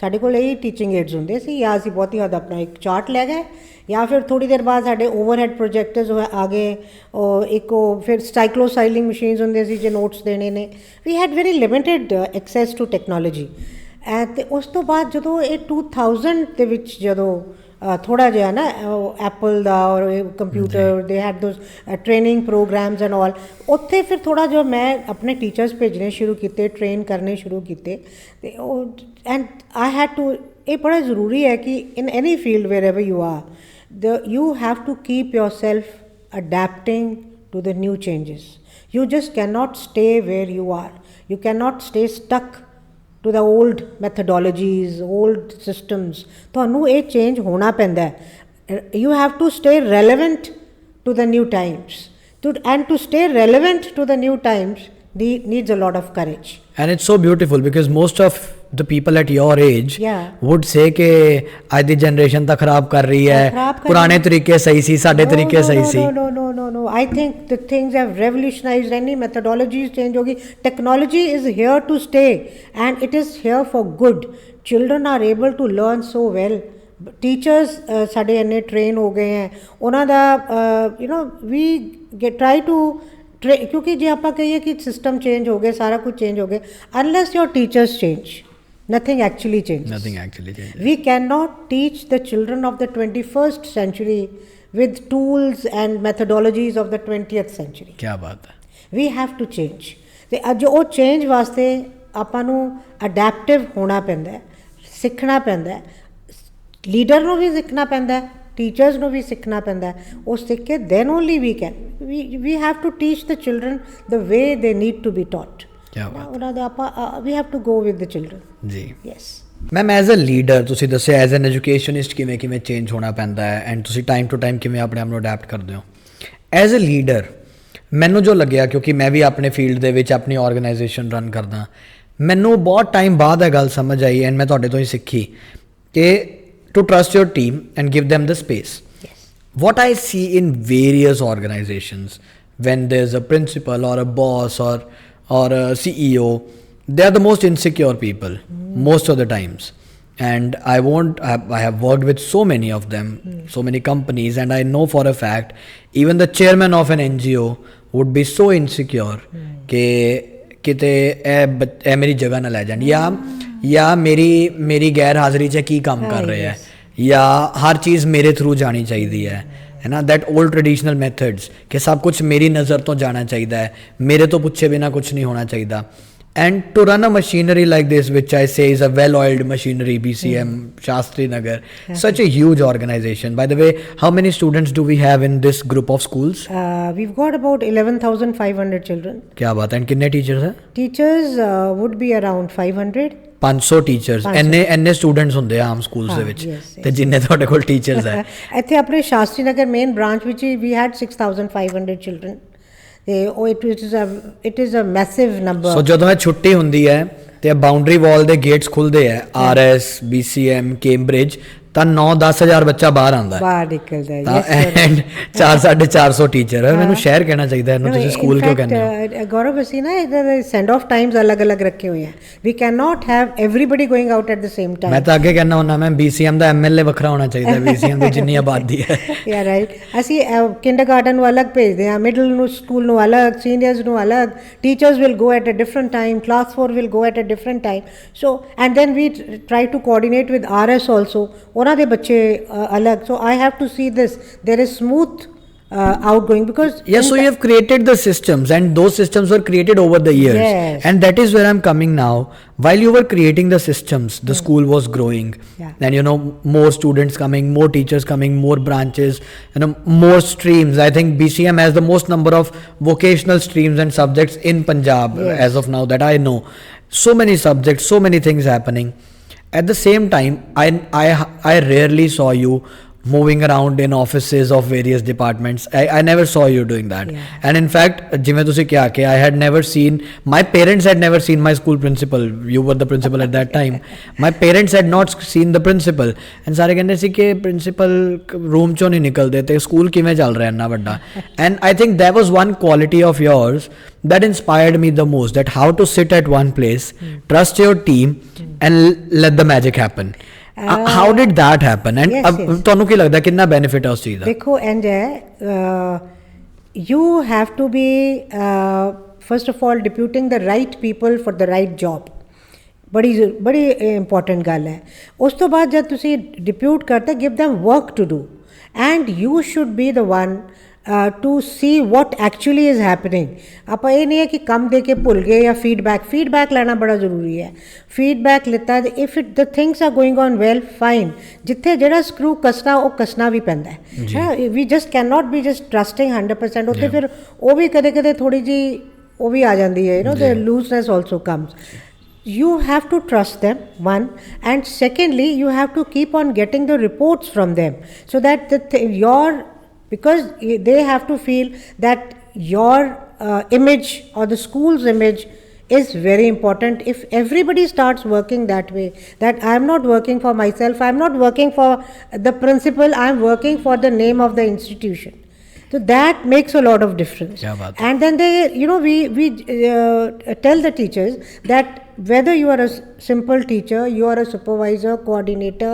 ਸਾਡੇ ਕੋਲ ਇਹੀ ਟੀਚਿੰਗ ਏਡਸ ਹੁੰਦੇ ਸੀ, ਜਾਂ ਅਸੀਂ ਬਹੁਤੀ ਹੱਦ ਆਪਣਾ ਇੱਕ ਚਾਰਟ ਲੈ ਗਏ, ਜਾਂ ਫਿਰ ਥੋੜ੍ਹੀ ਦੇਰ ਬਾਅਦ ਸਾਡੇ ਓਵਰਹੈਡ ਪ੍ਰੋਜੈਕਟਰਸ ਆ ਗਏ, ਉਹ ਫਿਰ ਸਾਈਕਲੋਸਾਈਲਿੰਗ ਮਸ਼ੀਨਸ ਹੁੰਦੇ ਸੀ ਜੇ ਨੋਟਸ ਦੇਣੇ ਨੇ। We had very limited access to technology. ਅਤੇ ਉਸ ਤੋਂ ਬਾਅਦ ਜਦੋਂ ਇਹ 2000 ਦੇ ਵਿੱਚ ਜਦੋਂ ਥੋੜ੍ਹਾ ਜਿਹਾ ਨਾ ਐਪਲ ਦਾ ਔਰ computer, they had those training programs and all, ਉੱਥੇ ਫਿਰ ਥੋੜ੍ਹਾ ਜਿਹਾ ਮੈਂ ਆਪਣੇ ਟੀਚਰਸ ਭੇਜਣੇ ਸ਼ੁਰੂ ਕੀਤੇ, ਟ੍ਰੇਨ ਕਰਨੇ ਸ਼ੁਰੂ ਕੀਤੇ, ਅਤੇ ਉਹ ਐਂਡ ਆਈ ਹੈਡ ਟੂ, ਇਹ ਬੜਾ ਜ਼ਰੂਰੀ ਹੈ ਕਿ in any field wherever you are, you have to keep yourself adapting to the new changes. You just cannot stay where you are. You cannot stay stuck to the old methodologies, old systems. ਤੁਹਾਨੂੰ ਇਹ change ਹੋਣਾ ਪੈਂਦਾ ਹੈ। You have to stay relevant to the new times. And to stay relevant to the new times needs a lot of courage. And it's so beautiful because most of the people at your age would say कि आज दी generation ਤਾਂ ਖਰਾਬ ਕਰ ਰਹੀ ਹੈ, ਪੁਰਾਣੇ ਤਰੀਕੇ ਸਹੀ ਸੀ, ਸਾਡੇ ਤਰੀਕੇ ਸਹੀ ਸੀ। No. I think the things have revolutionized. Any methodologies change होगी. Technology is here to stay and it is here for good. Children are able to learn so well. Teachers ਸਾਡੇ ਇੰਨੇ train ਹੋ ਗਏ ਹੈ, ਉਹਨਾਂ ਦਾ you know we try to ਕਿਉਂਕਿ ਜੇ ਆਪਾਂ ਕਹੀਏ ਕਿ ਸਿਸਟਮ ਚੇਂਜ ਹੋ ਗਏ, ਸਾਰਾ ਕੁਝ ਚੇਂਜ ਹੋ ਗਿਆ, unless your teachers change, nothing actually changes. We cannot teach the children of the 21st century with tools and methodologies of the 20th century. क्या बात है। We have to change. ਤੇ ਅੱਜ ਉਹ ਚੇਂਜ ਵਾਸਤੇ ਆਪਾਂ ਨੂੰ ਅਡੈਪਟਿਵ ਹੋਣਾ ਪੈਂਦਾ ਹੈ, ਸਿੱਖਣਾ ਪੈਂਦਾ ਹੈ, ਲੀਡਰ ਨੂੰ ਵੀ ਸਿੱਖਣਾ ਪੈਂਦਾ ਹੈ, ਟੀਚਰਸ ਨੂੰ ਵੀ ਸਿੱਖਣਾ ਪੈਂਦਾ ਹੈ। ਉਹ ਸਿੱਖ ਕੇ then only we have to teach the children the way they need to be taught. ਉਹਨਾਂ ਦੇ ਆਪਾਂ ਵੀ have to go with the children. ਜੀ yes ma'am, as a leader ਤੁਸੀਂ ਦੱਸਿਆ ਐਜ਼ ਐਨ ਐਜੂਕੇਸ਼ਨਿਸਟ ਕਿਵੇਂ ਕਿਵੇਂ ਚੇਂਜ ਹੋਣਾ ਪੈਂਦਾ ਹੈ ਐਂਡ ਤੁਸੀਂ ਟਾਈਮ ਟੂ ਟਾਈਮ ਕਿਵੇਂ ਆਪਣੇ ਆਪ ਨੂੰ ਅਡੈਪਟ ਕਰਦੇ ਹੋ। ਐਜ਼ ਅ ਲੀਡਰ ਮੈਨੂੰ ਜੋ ਲੱਗਿਆ, ਕਿਉਂਕਿ ਮੈਂ ਵੀ ਆਪਣੇ ਫੀਲਡ ਦੇ ਵਿੱਚ ਆਪਣੀ ਆਰਗੇਨਾਈਜੇਸ਼ਨ ਰਨ ਕਰਦਾ, ਮੈਨੂੰ ਬਹੁਤ ਟਾਈਮ ਬਾਅਦ ਇਹ ਗੱਲ ਸਮਝ ਆਈ ਐਂਡ ਮੈਂ ਤੁਹਾਡੇ ਤੋਂ ਹੀ ਸਿੱਖੀ ਕਿ to trust your team and give them the space. Yes. What I see in various organizations, when there's a principal or a boss or a CEO, they are the most insecure people most of the times. And I have worked with so many of them, so many companies, and I know for a fact even the chairman of an NGO would be so insecure कि किते ए मेरी जगह ना ले जान या मेरी गैर हाज़री च की काम कर रहे हैं या हर चीज़ मेरे थ्रू जानी चाहिए है ना। दैट ओल्ड ट्रेडिशनल मैथड्स कि सब कुछ मेरी नज़र तो जाना चाहिए है, मेरे तो पूछे बिना कुछ नहीं होना चाहिए। And to run a machinery like this which I say is a well oiled machinery, BCM Shastri Nagar, such a huge organization. By the way, how many students do we have in this group of schools? We've got about 11,500 children. क्या बात है। And कितने teachers हैं? Teachers would be around 500. 500 teachers. ਇੰਨੇ students ਹੁੰਦੇ ਆ ਆਮ schools ਦੇ ਵਿੱਚ ਤੇ ਜਿੰਨੇ ਤੁਹਾਡੇ ਕੋਲ ਟੀਚਰਸ ਹੈ। ਇੱਥੇ ਆਪਣੇ ਸ਼ਾਸਤਰੀ ਨਗਰ ਮੇਨ ਬ੍ਰਾਂਚ ਵਿੱਚ ਵੀ ਹੈਡ 6,500 ਚਿਲਡਰਨ ਤੇ ਉਹ it is a massive number. So ਜਦੋਂ ਇਹ ਛੁੱਟੀ ਹੁੰਦੀ ਹੈ ਤੇ ਬਾਉਂਡਰੀ ਵਾਲ ਦੇ ਗੇਟਸ ਖੁੱਲਦੇ ਆ, RS, BCM, ਕੇਮਬ੍ਰਿਜ, ਤਾਂ 9-10 ਹਜ਼ਾਰ ਬੱਚਾ ਬਾਹਰ ਆਉਂਦਾ ਹੈ, ਬਾਹਰ ਨਿਕਲਦਾ ਹੈ ਐਂਡ 400-450 ਟੀਚਰ ਹੈ। ਮੈਨੂੰ ਸ਼ਹਿਰ ਕਹਿਣਾ ਚਾਹੀਦਾ ਇਹਨੂੰ, ਤੁਸੀਂ ਸਕੂਲ ਕਿਉਂ ਕਹਿੰਦੇ ਹੋ? ਗੌਰਵ, ਅਸੀਂ ਨਾ ਇਹਦੇ ਸੈਂਡ ਆਫ ਟਾਈਮਸ ਅਲੱਗ-ਅਲੱਗ ਰੱਖੇ ਹੋਏ ਆ। We can not have everybody going out at the same time. ਮੈਂ ਤਾਂ ਅੱਗੇ ਕਹਿਣਾ ਹੁੰਦਾ ਮੈਂ BCM ਦਾ MLA ਵੱਖਰਾ ਹੋਣਾ ਚਾਹੀਦਾ, BCM ਦੀ ਜਿੰਨੀ ਆਬਾਦੀ ਹੈ। ਯਾ ਰਾਈਟ। ਅਸੀਂ ਕਿੰਡਰਗਾਰਟਨ ਨੂੰ ਅਲੱਗ ਭੇਜਦੇ ਹਾਂ, ਮਿਡਲ ਨੂੰ ਸਕੂਲ ਨੂੰ ਅਲੱਗ, ਸੀਨੀਅਰਸ ਨੂੰ ਅਲੱਗ, teachers will go at a different time, class 4 will go at a different time. So and then we try to coordinate with RS also, ਉਹਨਾਂ ਦੇ ਬੱਚੇ ਅਲੱਗ। ਸੋ I have to see this there is smooth outgoing because yes, so you have created the systems and those systems were created over the years. Yes. And that is where I'm coming now. While you were creating the systems, the school was growing, and you know, more students coming, more teachers coming, more branches, you know, more streams. I think BCM has the most number of vocational streams and subjects in Punjab as of now that I know. So many subjects, so many things happening. At the same time, I rarely saw you moving around in offices of various departments. I never saw you doing that. And in fact, ਜਿਵੇਂ ਤੁਸੀਂ ਕਿਹਾ ਕਿ I had never seen, my parents had never seen my school principal. You were the principal at that time. My parents had not seen the principal. And ਸਾਰੇ ਕਹਿੰਦੇ ਸੀ ਕਿ principal room ਚੋਂ ਨਹੀਂ ਨਿਕਲਦੇ ਤੇ ਸਕੂਲ ਕਿਵੇਂ ਚੱਲ ਰਿਹਾ ਇੰਨਾ ਵੱਡਾ। And I think that was one quality of yours that inspired me the most, that how to sit at one place, trust your team and let the magic happen. How did that happen? And ਤੁਹਾਨੂੰ ਕੀ ਲੱਗਦਾ ਕਿੰਨਾ benefit ਹੈ ਉਸ ਚੀਜ਼ ਦਾ? ਦੇਖੋ ਇੰਜ ਹੈ, you have to be first of all deputing the right people for the right job. ਬੜੀ ਇੰਪੋਰਟੈਂਟ ਗੱਲ ਹੈ। ਉਸ ਤੋਂ ਬਾਅਦ ਜਦ ਤੁਸੀਂ ਡਿਪਿਊਟ ਕਰਦੇ, give them work to do and you should be the one to see what actually is happening. ਆਪਾਂ ਇਹ ਨਹੀਂ ਹੈ ਕਿ ਕੰਮ ਦੇ ਕੇ ਭੁੱਲ ਗਏ ਜਾਂ ਫੀਡਬੈਕ ਲੈਣਾ ਬੜਾ ਜ਼ਰੂਰੀ ਹੈ। ਫੀਡਬੈਕ ਲਿੱਤਾ, if it the things are going on well, fine. ਜਿੱਥੇ ਜਿਹੜਾ ਸਕਰੂ ਕੱਸਣਾ ਉਹ ਕੱਸਣਾ ਵੀ ਪੈਂਦਾ ਹੈ। We just can not be just trusting 100%। ਉੱਥੇ ਫਿਰ ਉਹ ਵੀ ਕਦੇ ਥੋੜ੍ਹੀ ਜਿਹੀ ਉਹ ਵੀ ਆ ਜਾਂਦੀ ਹੈ, the looseness also comes. You have to trust them, one, and secondly you have to keep on getting the reports from them so that because they have to feel that your image or the school's image is very important. If everybody starts working that way, that I am not working for myself, I am not working for the principal, I am working for the name of the institution. So that makes a lot of difference. And then we tell the teachers that whether you are a simple teacher, you are a supervisor, coordinator,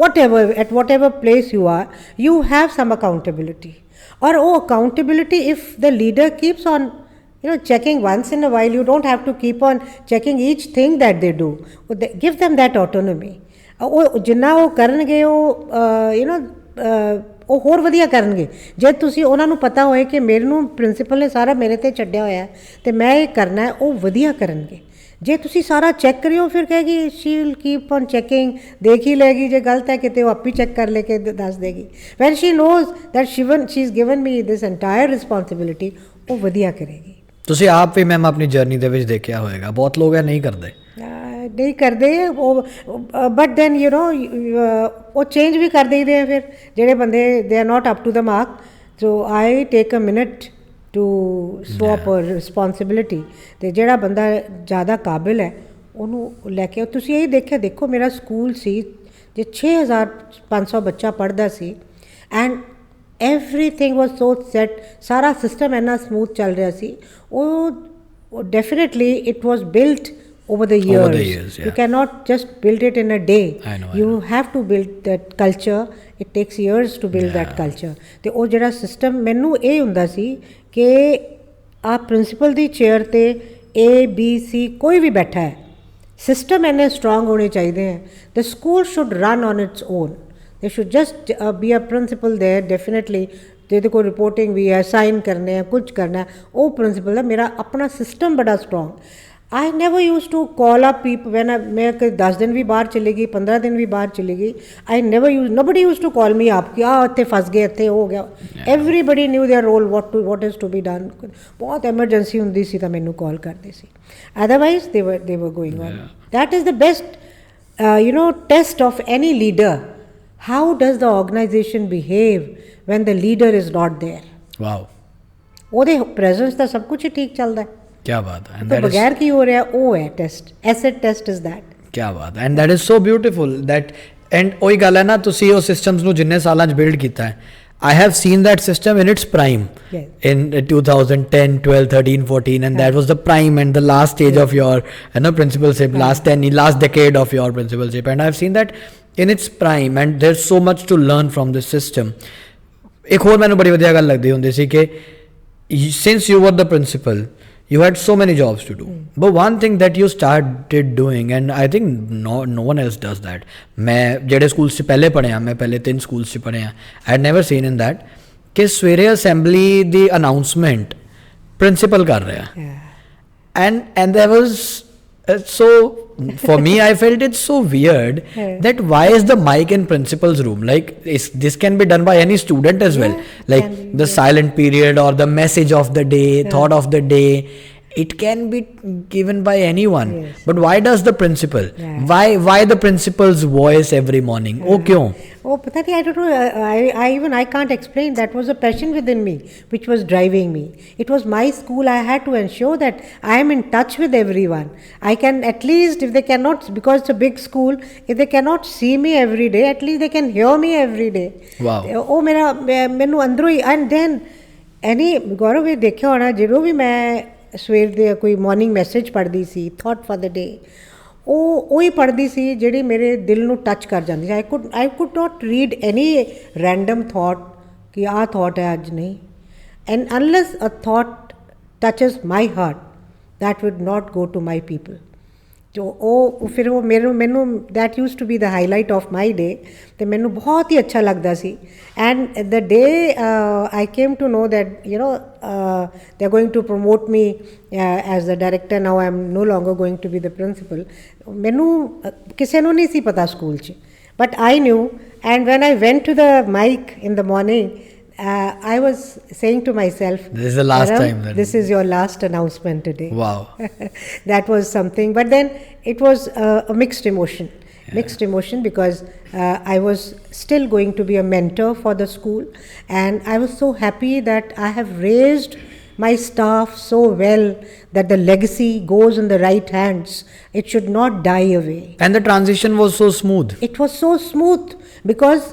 whatever, at whatever place you are, you have some accountability. Or accountability, if the leader keeps on checking once in a while, you don't have to keep on checking each thing that they do. Give them that autonomy. ਜਿੰਨਾ ਉਹ ਕਰਨਗੇ ਉਹ ਉਹ ਹੋਰ ਵਧੀਆ ਕਰਨਗੇ। ਜੇ ਤੁਸੀਂ ਉਹਨਾਂ ਨੂੰ ਪਤਾ ਹੋਏ ਕਿ ਮੈਨੂੰ ਪ੍ਰਿੰਸੀਪਲ ਨੇ ਸਾਰਾ ਮੇਰੇ 'ਤੇ ਛੱਡਿਆ ਹੋਇਆ ਅਤੇ ਮੈਂ ਇਹ ਕਰਨਾ ਹੈ, ਉਹ ਵਧੀਆ ਕਰਨਗੇ। ਜੇ ਤੁਸੀਂ ਸਾਰਾ ਚੈੱਕ ਕਰਿਓ ਫਿਰ ਕਹੇਗੀ she will keep on checking, ਦੇਖ ਹੀ ਲੈਗੀ, ਜੇ ਗਲਤ ਹੈ ਕਿਤੇ ਉਹ ਆਪੇ ਚੈੱਕ ਕਰ ਲੈ ਕੇ ਦੱਸ ਦੇਗੀ। When she knows that she is given me this entire responsibility, ਉਹ ਵਧੀਆ ਕਰੇਗੀ। ਤੁਸੀਂ ਆਪ ਵੀ ਮੈਮ ਆਪਣੀ ਜਰਨੀ ਦੇ ਵਿੱਚ ਦੇਖਿਆ ਹੋਏਗਾ, ਬਹੁਤ ਲੋਕ ਇਹ ਨਹੀਂ ਕਰਦੇ। ਨਹੀਂ ਕਰਦੇ ਉਹ, ਬਟ ਦੈਨ ਯੂ ਨੋ ਉਹ ਚੇਂਜ ਵੀ ਕਰ ਦੇਈਦੇ ਆ ਫਿਰ ਜਿਹੜੇ ਬੰਦੇ they are not up to the mark. So I take a minute to swap responsibility, ਅਤੇ ਜਿਹੜਾ ਬੰਦਾ ਜ਼ਿਆਦਾ ਕਾਬਿਲ ਹੈ ਉਹਨੂੰ ਲੈ ਕੇ। ਤੁਸੀਂ ਇਹ ਦੇਖਿਆ, ਦੇਖੋ ਮੇਰਾ ਸਕੂਲ ਸੀ ਜੇ 6500 ਬੱਚਾ ਪੜ੍ਹਦਾ ਸੀ and everything was so set, ਸਾਰਾ ਸਿਸਟਮ ਇੰਨਾ ਸਮੂਥ ਚੱਲ ਰਿਹਾ ਸੀ। ਉਹ definitely it was built over the years, you cannot just build it in a day. You have to build that culture, it takes years to build that culture. ਤੇ ਉਹ ਜਿਹੜਾ system, ਮੈਨੂੰ ਇਹ ਹੁੰਦਾ ਸੀ ਕਿ ਆ ਪ੍ਰਿੰਸੀਪਲ ਦੀ ਚੇਅਰ 'ਤੇ ABC ਕੋਈ ਵੀ ਬੈਠਾ ਹੈ, ਸਿਸਟਮ ਇੰਨੇ ਸਟਰੋਂਗ ਹੋਣੇ ਚਾਹੀਦੇ ਹੈ। the school should run on its own, there should just be a principal there definitely, ਜਿਹਦੇ ਕੋਲ ਰਿਪੋਰਟਿੰਗ ਵੀ ਹੈ, ਸਾਈਨ ਕਰਨੇ ਹੈ, ਕੁਝ ਕਰਨਾ, ਉਹ ਪ੍ਰਿੰਸੀਪਲ ਦਾ। ਮੇਰਾ ਆਪਣਾ ਸਿਸਟਮ ਬੜਾ strong. I never used to call up people when मैं 10 दिन भी बाहर चली गई, 15 दिन भी बाहर चली गई, nobody used to call me up कि इतने फस गए, इतने हो गया। Everybody knew their role, what is to be done। बहुत emergency ਹੁੰਦੀ ਸੀ ਤਾਂ ਮੈਨੂੰ call ਕਰਦੇ ਸੀ, otherwise they were going on। That is the best test of any leader, how does the organization behave when the leader is not there। wow, ਉਹਦੇ presence ਦਾ ਸਭ ਕੁਝ ਹੀ ਠੀਕ ਚੱਲਦਾ ਹੈ। क्या बात है। तो बगैर की हो रहा है, वो है test, acid test is that. क्या बात है, and that is so beautiful that, and वही गल है ना, ਤੁਸੀਂ ਉਹ ਸਿਸਟਮਸ ਨੂੰ ਜਿੰਨੇ ਸਾਲਾਂ 'ਚ ਬਿਲਡ ਕੀਤਾ ਹੈ, I have seen that system in its prime in 2010, 12, 13, 14, and that was the prime and the last stage of your principalship, last decade of your principalship, and I have seen that in its prime, and there's so much to learn from this system। ਇੱਕ ਹੋਰ ਮੈਨੂੰ ਬੜੀ ਵਧੀਆ ਗੱਲ ਲੱਗਦੀ ਹੁੰਦੀ ਸੀ ਕਿ since you were the principal, you had so many jobs to do, but one thing that you started doing, and I think no one else does that। मैं ਜਿਹੜੇ ਸਕੂਲ 'ਚ ਪਹਿਲੇ ਪੜ੍ਹਿਆ, ਮੈਂ ਪਹਿਲੇ 3 ਸਕੂਲਸ 'ਚ ਪੜ੍ਹਿਆ, I had never seen in that ਕਿ ਸਵੇਰੇ ਅਸੈਂਬਲੀ ਦੀ ਅਨਾਉਂਸਮੈਂਟ ਪ੍ਰਿੰਸੀਪਲ ਕਰ ਰਿਹਾ, and there was so for me I felt it's so weird that why is the mic in principal's room, like this can be done by any student as well, like the silent period or the message of the day, thought of the day, it can be given by anyone, but why does the principal, why the principal's voice every morning? Oh kyun? Oh, pata nahi, I don't know, I can't explain। that was a passion within me which was driving me। it was my school, I had to ensure that I am in touch with everyone। I can at least, if they cannot, because it's a big school, if they cannot see me every day, at least they can hear me every day। wow, ਉਹ ਮੇਰਾ ਮੈਨੂੰ ਅੰਦਰੋਂ ਹੀ। and then any ਗੌਰਵ ਇਹ ਦੇਖਿਆ ਹੋਣਾ, ਜਦੋਂ ਵੀ ਮੈਂ ਸਵੇਰ ਦੇ ਕੋਈ ਮਾਰਨਿੰਗ ਮੈਸੇਜ ਪੜ੍ਹਦੀ ਸੀ, ਥਾਟ ਫॉर द डे, ਉਹ ਹੀ ਪੜ੍ਹਦੀ ਸੀ ਜਿਹੜੀ ਮੇਰੇ ਦਿਲ ਨੂੰ ਟੱਚ ਕਰ ਜਾਂਦੀ ਸੀ। I could not read any random thought ਕਿ ਆਹ ਥਾਟ ਹੈ ਅੱਜ, ਨਹੀਂ। And unless a thought touches my heart, that would not go to my people. ਜੋ ਉਹ ਫਿਰ ਉਹ ਮੈਨੂੰ that use to be the highlight of my day, ਅਤੇ ਮੈਨੂੰ ਬਹੁਤ ਹੀ ਅੱਛਾ ਲੱਗਦਾ ਸੀ। And the day I came to know that they are going to promote me as the director, now I am no longer going to be the principal. ਮੈਨੂੰ ਕਿਸੇ ਨੂੰ ਨਹੀਂ ਸੀ ਪਤਾ ਸਕੂਲ 'ਚ, but I knew. And when I went to the mic in the morning, I was saying to myself, this is the last time that this is your last announcement today। wow, that was something, but then it was a mixed emotion, because I was still going to be a mentor for the school, and I was so happy that I have raised my staff so well that the legacy goes in the right hands, it should not die away। and the transition was so smooth, it was so smooth because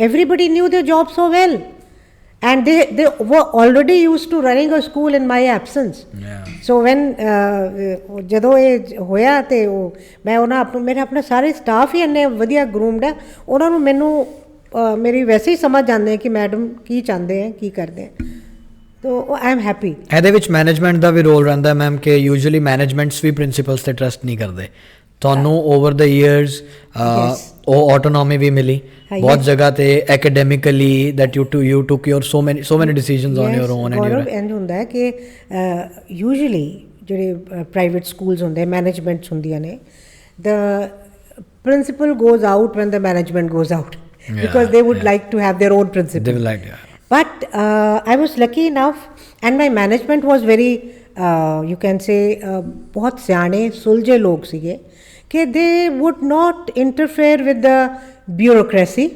everybody knew their job so well, and they were already used to running a school in my absence। so when ਜਦੋਂ ਇਹ ਹੋਇਆ ਤੇ ਉਹ ਮੈਂ ਉਹਨਾਂ ਮੇਰੇ ਆਪਣਾ ਸਾਰੇ ਸਟਾਫ ਹੀ ਇੰਨੇ ਵਧੀਆ ਗਰੂਮਡ ਹੈ, ਉਹਨਾਂ ਨੂੰ ਮੈਨੂੰ ਮੇਰੀ ਵੈਸੇ ਹੀ ਸਮਝ ਜਾਂਦੇ ਕਿ ਮੈਡਮ ਕੀ ਚਾਹੁੰਦੇ ਹੈ, ਕੀ ਕਰਦੇ ਹੈ, ਤੋ ਆਈ ਐਮ ਹੈਪੀ। ਇਹਦੇ ਵਿੱਚ ਮੈਨੇਜਮੈਂਟ ਦਾ ਵੀ ਰੋਲ ਰਹਿੰਦਾ ਮੈਮ ਕਿ ਯੂਜੂਅਲੀ ਮੈਨੇਜਮੈਂਟਸ ਵੀ ਪ੍ਰਿੰਸੀਪਲਸ ਤੇ ਟਰਸਟ ਨਹੀਂ ਕਰਦੇ। ਤੁਹਾਨੂੰ ਓਵਰ ਦ ਈਅਰਸ ਉਹ ਆਟੋਨੋਮੀ ਵੀ ਮਿਲੀ ਬਹੁਤ ਜਗ੍ਹਾ ਤੇ ਐਕੈਡੈਮਿਕਲੀ that you took your so many decisions on your own and ਗੌਰਵ ਇੰਝ ਹੁੰਦਾ ਹੈ ਕਿ ਯੂਜੂਅਲੀ ਜਿਹੜੇ ਪ੍ਰਾਈਵੇਟ ਸਕੂਲਸ ਹੁੰਦੇ ਮੈਨੇਜਮੈਂਟਸ ਹੁੰਦੀਆਂ ਨੇ the principal goes out when the management goes out because they would like to have their own principal. They will like, yeah. But I was lucky enough and my management was very you can say बहुत सियाने सुलझे लोग सीगे कि they would not interfere with the bureaucracy.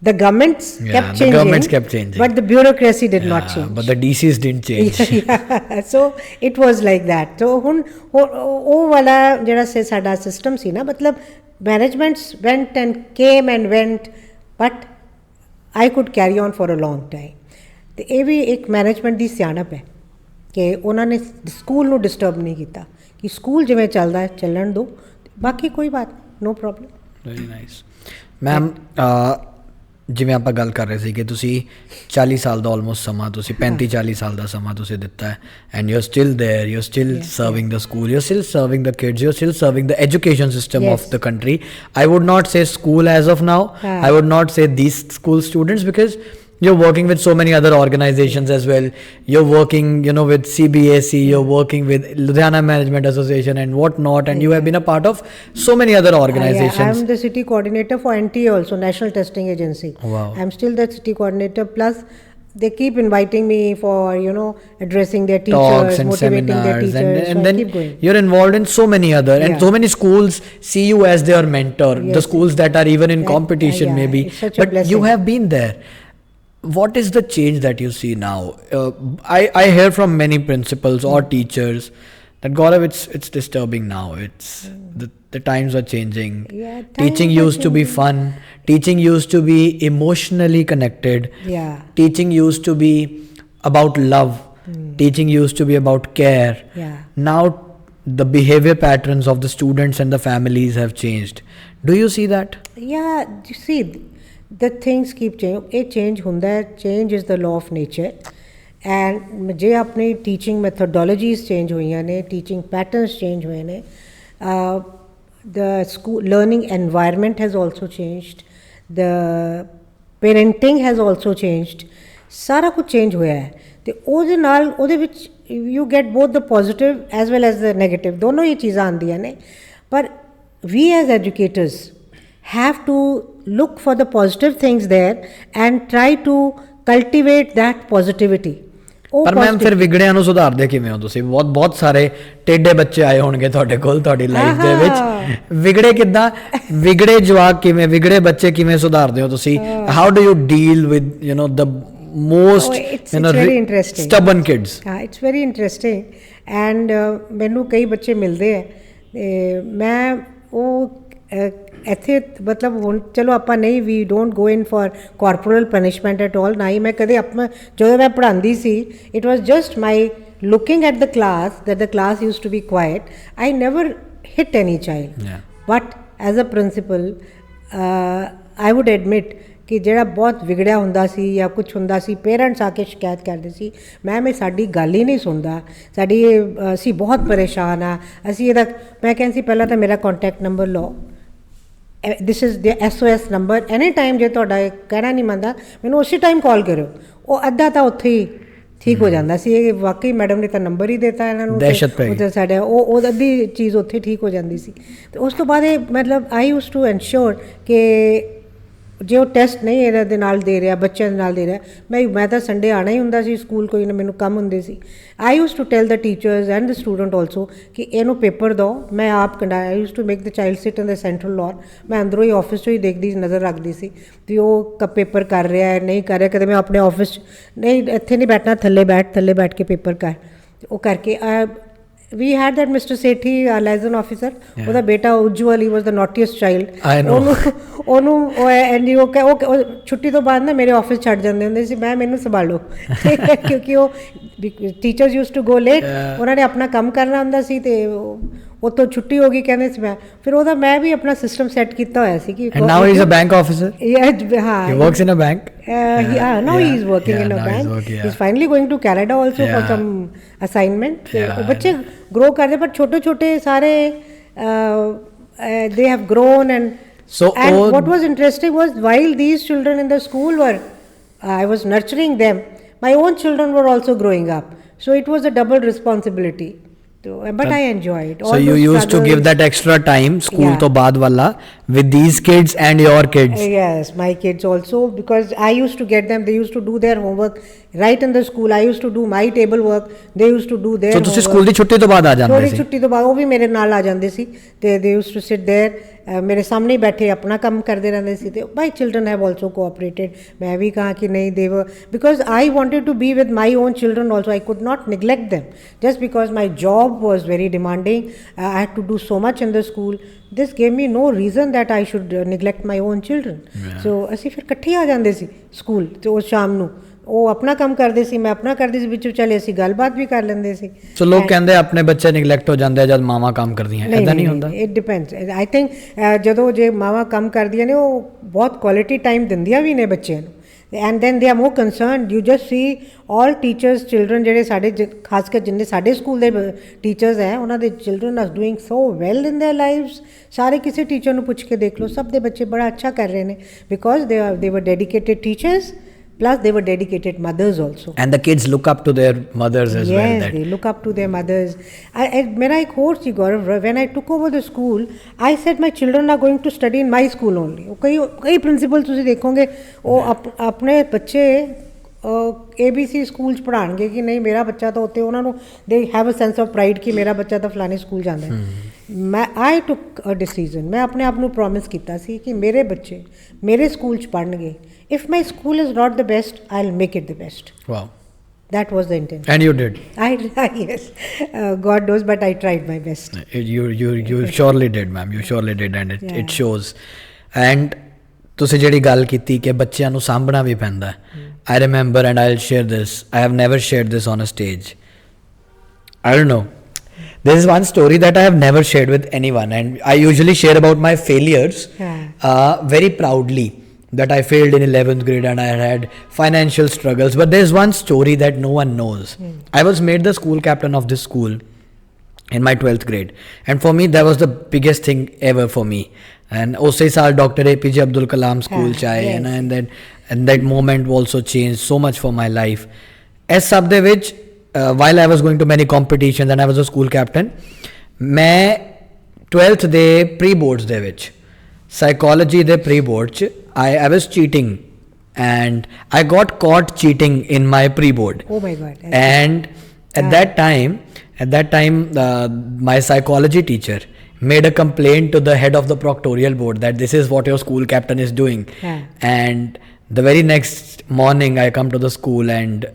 The governments kept changing, but the bureaucracy did not change. But the DCs didn't change. So it was like that. So ਹੁਣ ਉਹ ਵਾਲਾ ਜਿਹੜਾ ਸਾਡਾ system ਸੀ ਨਾ ਮਤਲਬ managements went and came and went but I could carry on for a long time. ਤੇ ਇਹ ਵੀ ਇੱਕ ਮੈਨੇਜਮੈਂਟ ਦੀ ਸਿਆਣਪ ਹੈ ਕਿ ਉਹਨਾਂ ਨੇ ਸਕੂਲ ਨੂੰ ਡਿਸਟਰਬ ਨਹੀਂ ਕੀਤਾ ਕਿ ਸਕੂਲ ਜਿਵੇਂ ਚੱਲਦਾ ਹੈ ਚੱਲਣ ਦਿਓ ਬਾਕੀ ਕੋਈ ਬਾਤ no problem. Very nice ma'am. ਜਿਵੇਂ ਆਪਾਂ ਗੱਲ ਕਰ ਰਹੇ ਸੀ ਕਿ ਤੁਸੀਂ 40 ਸਾਲ ਦਾ ਆਲਮੋਸਟ ਸਮਾਂ ਤੁਸੀਂ 35-40 ਸਾਲ ਦਾ ਸਮਾਂ ਤੁਸੀਂ ਦਿੱਤਾ ਹੈ and you are still there you are still serving the school you are still serving the kids you are still serving the education system of the country. I wood not say school as of now. I would not say these school students because you're working with so many other organizations as well. You're working, with CBSE, you're working with Ludhiana Management Association and whatnot, and you have been a part of so many other organizations. I'm the city coordinator for NTA also, National Testing Agency. Wow. I'm still the city coordinator, plus they keep inviting me for, addressing their teachers, talks and motivating seminars, their teachers. and so then I keep going. you're involved in so many other, and so many schools see you as their mentor. The schools that are even in competition maybe, it's such a but blessing. you have been there. What is the change that you see now? I hear from many principals or teachers that Gaurav, it's disturbing now. It's the times are changing. Yeah, teaching used to be fun. Teaching used to be emotionally connected. Yeah. Teaching used to be about love. Teaching used to be about care. Yeah. Now the behavior patterns of the students and the families have changed. Do you see that? Yeah, you see, the things keep changing. A change hunda hai. Change is the law of nature. And je apni teaching methodologies change huiyan ne, teaching patterns change huye ne, the school learning environment has also changed, the parenting has also changed. ਸਾਰਾ ਕੁਝ change ਹੋਇਆ ਹੈ ਤੇ ਉਹਦੇ ਨਾਲ ਉਹਦੇ ਵਿੱਚ you get both the positive as well as the negative ਦੋਨੋਂ ਹੀ ਚੀਜ਼ਾਂ ਆਉਂਦੀਆਂ ਨੇ ਪਰ ਵੀ as ਐਜੂਕੇਟਰਸ have to look for the positive things there and try to cultivate that positivity. ਪਰ ਮੈਮ ਫਿਰ ਵਿਗੜਿਆਂ ਨੂੰ ਸੁਧਾਰਦੇ ਕਿਵੇਂ ਹੋ ਤੁਸੀਂ? ਬਹੁਤ ਸਾਰੇ ਟੇਢੇ ਬੱਚੇ ਆਏ ਹੋਣਗੇ ਤੁਹਾਡੇ ਕੋਲ ਤੁਹਾਡੀ ਲਾਈਫ ਦੇ ਵਿੱਚ, ਵਿਗੜੇ ਕਿੱਦਾਂ? ਵਿਗੜੇ ਜਵਾਕ ਕਿਵੇਂ, ਵਿਗੜੇ ਬੱਚੇ ਕਿਵੇਂ ਸੁਧਾਰਦੇ ਹੋ ਤੁਸੀਂ? How do you deal with the most very interesting stubborn kids? It's very interesting and ਮੈਨੂੰ ਕਈ ਬੱਚੇ ਮਿਲਦੇ ਹੈ ਮੈਂ ਉਹ ਇੱਥੇ ਮਤਲਬ ਹੁਣ ਚਲੋ ਆਪਾਂ ਨਹੀਂ we don't go in for corporal punishment at all ਨਾ ਹੀ ਮੈਂ ਕਦੇ ਆਪਣਾ ਜਦੋਂ ਮੈਂ ਪੜ੍ਹਾਉਂਦੀ ਸੀ it was just my looking at the class that the class used to be quiet. I never hit any child. But as a principal I would admit ਕਿ ਜਿਹੜਾ ਬਹੁਤ ਵਿਗੜਿਆ ਹੁੰਦਾ ਸੀ ਜਾਂ ਕੁਛ ਹੁੰਦਾ ਸੀ ਪੇਰੈਂਟਸ ਆ ਕੇ ਸ਼ਿਕਾਇਤ ਕਰਦੇ ਸੀ ਮੈਮ ਇਹ ਸਾਡੀ ਗੱਲ ਹੀ ਨਹੀਂ ਸੁਣਦਾ ਸਾਡੀ ਅਸੀਂ ਬਹੁਤ ਪਰੇਸ਼ਾਨ ਆ ਅਸੀਂ ਇਹਦਾ ਮੈਂ ਕਹਿੰਦੀ ਸੀ ਪਹਿਲਾਂ ਤਾਂ ਮੇਰਾ ਕੰਟੈਕਟ ਨੰਬਰ ਲਓ this is the SOS number any time ਜੇ ਤੁਹਾਡਾ ਕਹਿਣਾ ਨਹੀਂ ਮੰਨਦਾ ਮੈਨੂੰ ਉਸੇ ਟਾਈਮ ਕਾਲ ਕਰਿਓ ਉਹ ਅੱਧਾ ਤਾਂ ਉੱਥੇ ਹੀ ਠੀਕ ਹੋ ਜਾਂਦਾ ਸੀ ਇਹ ਵਾਕਈ ਮੈਡਮ ਨੇ ਤਾਂ ਨੰਬਰ ਹੀ ਦਿੱਤਾ ਇਹਨਾਂ ਨੂੰ ਉੱਧਰ ਸਾਡਾ ਉਹ ਅੱਧੀ ਚੀਜ਼ ਉੱਥੇ ਠੀਕ ਹੋ ਜਾਂਦੀ ਸੀ ਅਤੇ ਉਸ ਤੋਂ ਬਾਅਦ ਇਹ ਮਤਲਬ ਆਈ ਯੂਜ਼ ਟੂ ਐਨਸ਼ੋਰ ਕਿ ਜੇ ਉਹ ਟੈਸਟ ਨਹੀਂ ਇਹਦੇ ਦੇ ਨਾਲ ਦੇ ਰਿਹਾ ਬੱਚਿਆਂ ਦੇ ਨਾਲ ਦੇ ਰਿਹਾ ਮੈਂ ਤਾਂ ਸੰਡੇ ਆਉਣਾ ਹੀ ਹੁੰਦਾ ਸੀ ਸਕੂਲ ਕੋਈ ਨਾ ਮੈਨੂੰ ਕੰਮ ਹੁੰਦੇ ਸੀ I use to tell the teachers and the student also ਕਿ ਇਹਨੂੰ ਪੇਪਰ ਦਿਓ ਮੈਂ ਆਪ I use to make the child sit in the central floor ਮੈਂ ਅੰਦਰੋਂ ਹੀ ਆਫਿਸ 'ਚੋਂ ਹੀ ਦੇਖਦੀ ਨਜ਼ਰ ਰੱਖਦੀ ਸੀ ਵੀ ਉਹ ਪੇਪਰ ਕਰ ਰਿਹਾ ਹੈ ਨਹੀਂ ਕਰ ਰਿਹਾ ਕਦੇ ਮੈਂ ਆਪਣੇ ਆਫਿਸ 'ਚ ਨਹੀਂ ਇੱਥੇ ਨਹੀਂ ਬੈਠਣਾ ਥੱਲੇ ਬੈਠ ਕੇ ਪੇਪਰ ਕਰ ਉਹ ਕਰਕੇ we had that Mr. Sethi, our liaison officer. ਉਹਦਾ ਬੇਟਾ ਉਜਵਲ ਹੀ ਵਾਸ ਦ ਨੋਟੀਐਸਟ ਚਾਈਲਡ ਉਹਨੂੰ ਉਹ ਛੁੱਟੀ ਤੋਂ ਬਾਅਦ ਨਾ ਮੇਰੇ ਆਫਿਸ ਛੱਡ ਜਾਂਦੇ ਹੁੰਦੇ ਸੀ ਮੈਨੂੰ ਸੰਭਾਲੋ ਕਿਉਂਕਿ ਉਹ teachers use to go late ਉਹਨਾਂ ਨੇ ਆਪਣਾ ਕੰਮ ਕਰਨਾ ਹੁੰਦਾ ਸੀ ਅਤੇ ਉੱਥੋਂ ਛੁੱਟੀ ਹੋ ਗਈ ਕਹਿੰਦੇ ਸੀ ਮੈਂ ਫਿਰ ਉਹਦਾ ਮੈਂ ਵੀ ਆਪਣਾ ਸਿਸਟਮ ਸੈੱਟ ਕੀਤਾ ਹੋਇਆ ਸੀ ਕਿ now he is a bank officer. ਹਾਂ he works in a bank. Now he is working in a bank. He's finally going to Canada also for some assignment. ਬੱਚੇ grow ਕਰਦੇ ਪਰ ਛੋਟੇ ਸਾਰੇ they have grown and So And ਉਹ what was interesting was while these children in the school were, I was nurturing them, my own children were also growing up. So it was a double responsibility. So, but I enjoyed. So you used to give that extra time school Yeah. to baad wala with these kids and your kids. Yes, my kids also, because I used to get them, they used to do their homework right in the school. I used to do my table work, they used to do their So ਤੁਸੀਂ homework. School ਦੀ ਛੁੱਟੀ ਤੋਂ ਬਾਅਦ ਆ ਜਾਂਦੇ ਥੋੜੀ ਸੀ? ਛੁੱਟੀ ਤੋਂ ਬਾਅਦ ਉਹ ਵੀ ਮੇਰੇ ਨਾਲ ਆ ਜਾਂਦੇ ਸੀ ਤੇ ਦੇ ਯੂਸਡ ਟੂ ਸਿਟ देयर, ਮੇਰੇ ਸਾਹਮਣੇ ਹੀ ਬੈਠੇ ਆਪਣਾ ਕੰਮ ਕਰਦੇ ਰਹਿੰਦੇ ਸੀ ਤੇ my children have also cooperated. ਮੈਂ ਵੀ ਕਹਾ ਕਿ ਨਹੀਂ they because I wanted to be with my own children also. I could not neglect them just because my job was very demanding. I had to do so much in the school. This gave me no reason that I should neglect my own children. So ਅਸੀਂ ਫਿਰ ਇਕੱਠੇ ਆ ਜਾਂਦੇ ਸੀ school ਤੇ ਉਹ ਸ਼ਾਮ ਨੂੰ ਉਹ ਆਪਣਾ ਕੰਮ ਕਰਦੇ ਸੀ, ਮੈਂ ਆਪਣਾ ਕਰਦੀ ਸੀ, ਵਿੱਚ ਵਿਚਾਲੇ ਅਸੀਂ ਗੱਲਬਾਤ ਵੀ ਕਰ ਲੈਂਦੇ ਸੀ. ਸੋ ਲੋਕ ਕਹਿੰਦੇ ਆਪਣੇ ਬੱਚੇ ਨਿਗਲੈਕਟ ਹੋ ਜਾਂਦੇ ਆ ਜਦ ਮਾਵਾਂ ਕੰਮ ਕਰਦੀਆਂ, ਐਦਾਂ ਨਹੀਂ ਹੁੰਦਾ? It depends. ਆਈ ਥਿੰਕ ਜਦੋਂ ਜੇ ਮਾਵਾਂ ਕੰਮ ਕਰਦੀਆਂ ਨੇ ਉਹ ਬਹੁਤ ਕੁਆਲਿਟੀ ਟਾਈਮ ਦਿੰਦੀਆਂ ਵੀ ਨੇ ਬੱਚਿਆਂ ਨੂੰ. And then they are more concerned. You just see all teachers children ਜਿਹੜੇ ਸਾਡੇ ਖਾਸ ਕਰ ਜਿੰਨੇ ਸਾਡੇ ਸਕੂਲ ਦੇ ਟੀਚਰਸ ਹੈ ਉਹਨਾਂ ਦੇ children are doing so well in there lives. ਸਾਰੇ ਕਿਸੇ ਟੀਚਰ ਨੂੰ ਪੁੱਛ ਕੇ ਦੇਖ ਲਓ, ਸਭ ਦੇ ਬੱਚੇ ਬੜਾ ਅੱਛਾ ਕਰ ਰਹੇ ਨੇ ਬਿਕੋਜ਼ ਦੇ ਵਰ dedicated teachers. Plus, they were dedicated mothers also. And the kids look up to their mothers as well. Yes, they look up to their mothers. When I coached Gaurav, when I took over the school, I said my children are going to study in my school only. कई principals ਤੁਸੀਂ ਦੇਖੋਗੇ ਉਹ ਆਪਣੇ ਬੱਚੇ ABC school ਚ ਪੜ੍ਹਾਉਣਗੇ ਕਿ ਨਹੀਂ ਮੇਰਾ ਬੱਚਾ ਤਾਂ ਉੱਥੇ ਉਹਨਾਂ ਨੂੰ they have a sense of pride ਕਿ ਮੇਰਾ ਬੱਚਾ ਤਾਂ ਫਲਾਣੇ ਸਕੂਲ ਜਾਂਦਾ ਹੈ. ਮੈਂ ਆਈ ਟੁੱਕ ਅ ਡਿਸੀਜ਼ਨ. ਮੈਂ ਆਪਣੇ ਆਪ ਨੂੰ ਪ੍ਰੋਮਿਸ ਕੀਤਾ ਸੀ ਕਿ ਮੇਰੇ ਬੱਚੇ ਮੇਰੇ ਸਕੂਲ ਚ ਪੜ੍ਹਨਗੇ. If my school is not the best, I'll make it the best. Wow. That was the intention. And you did. Yes. God knows, but I tried my best. You surely did, ma'am. You surely did, and it shows. And ਤੁਸੀਂ ਜਿਹੜੀ ਗੱਲ ਕੀਤੀ ਕਿ ਬੱਚਿਆਂ ਨੂੰ ਸਾਂਭਣਾ ਵੀ ਪੈਂਦਾ ਹੈ. I remember, and I'll share this. I have never shared this on a stage. I don't know. There is one story that I have never shared with anyone, and I usually share about my failures very proudly. That I failed in 11th grade and I had financial struggles. But there's one story that no one knows. I was made the school captain of this school in my 12th grade. And for me, that was the biggest thing ever for me. And usse saal Dr. APJ Abdul Kalam school chai. Yes. And that moment also changed so much for my life. As sab de vich, while I was going to many competitions and I was a school captain, main 12th de pre-boards de vich, psychology de pre-board ch, I was cheating and I got caught cheating in my pre-board. Oh my God. And at that time my psychology teacher made a complaint to the head of the proctorial board that this is what your school captain is doing. And the very next morning I come to the school and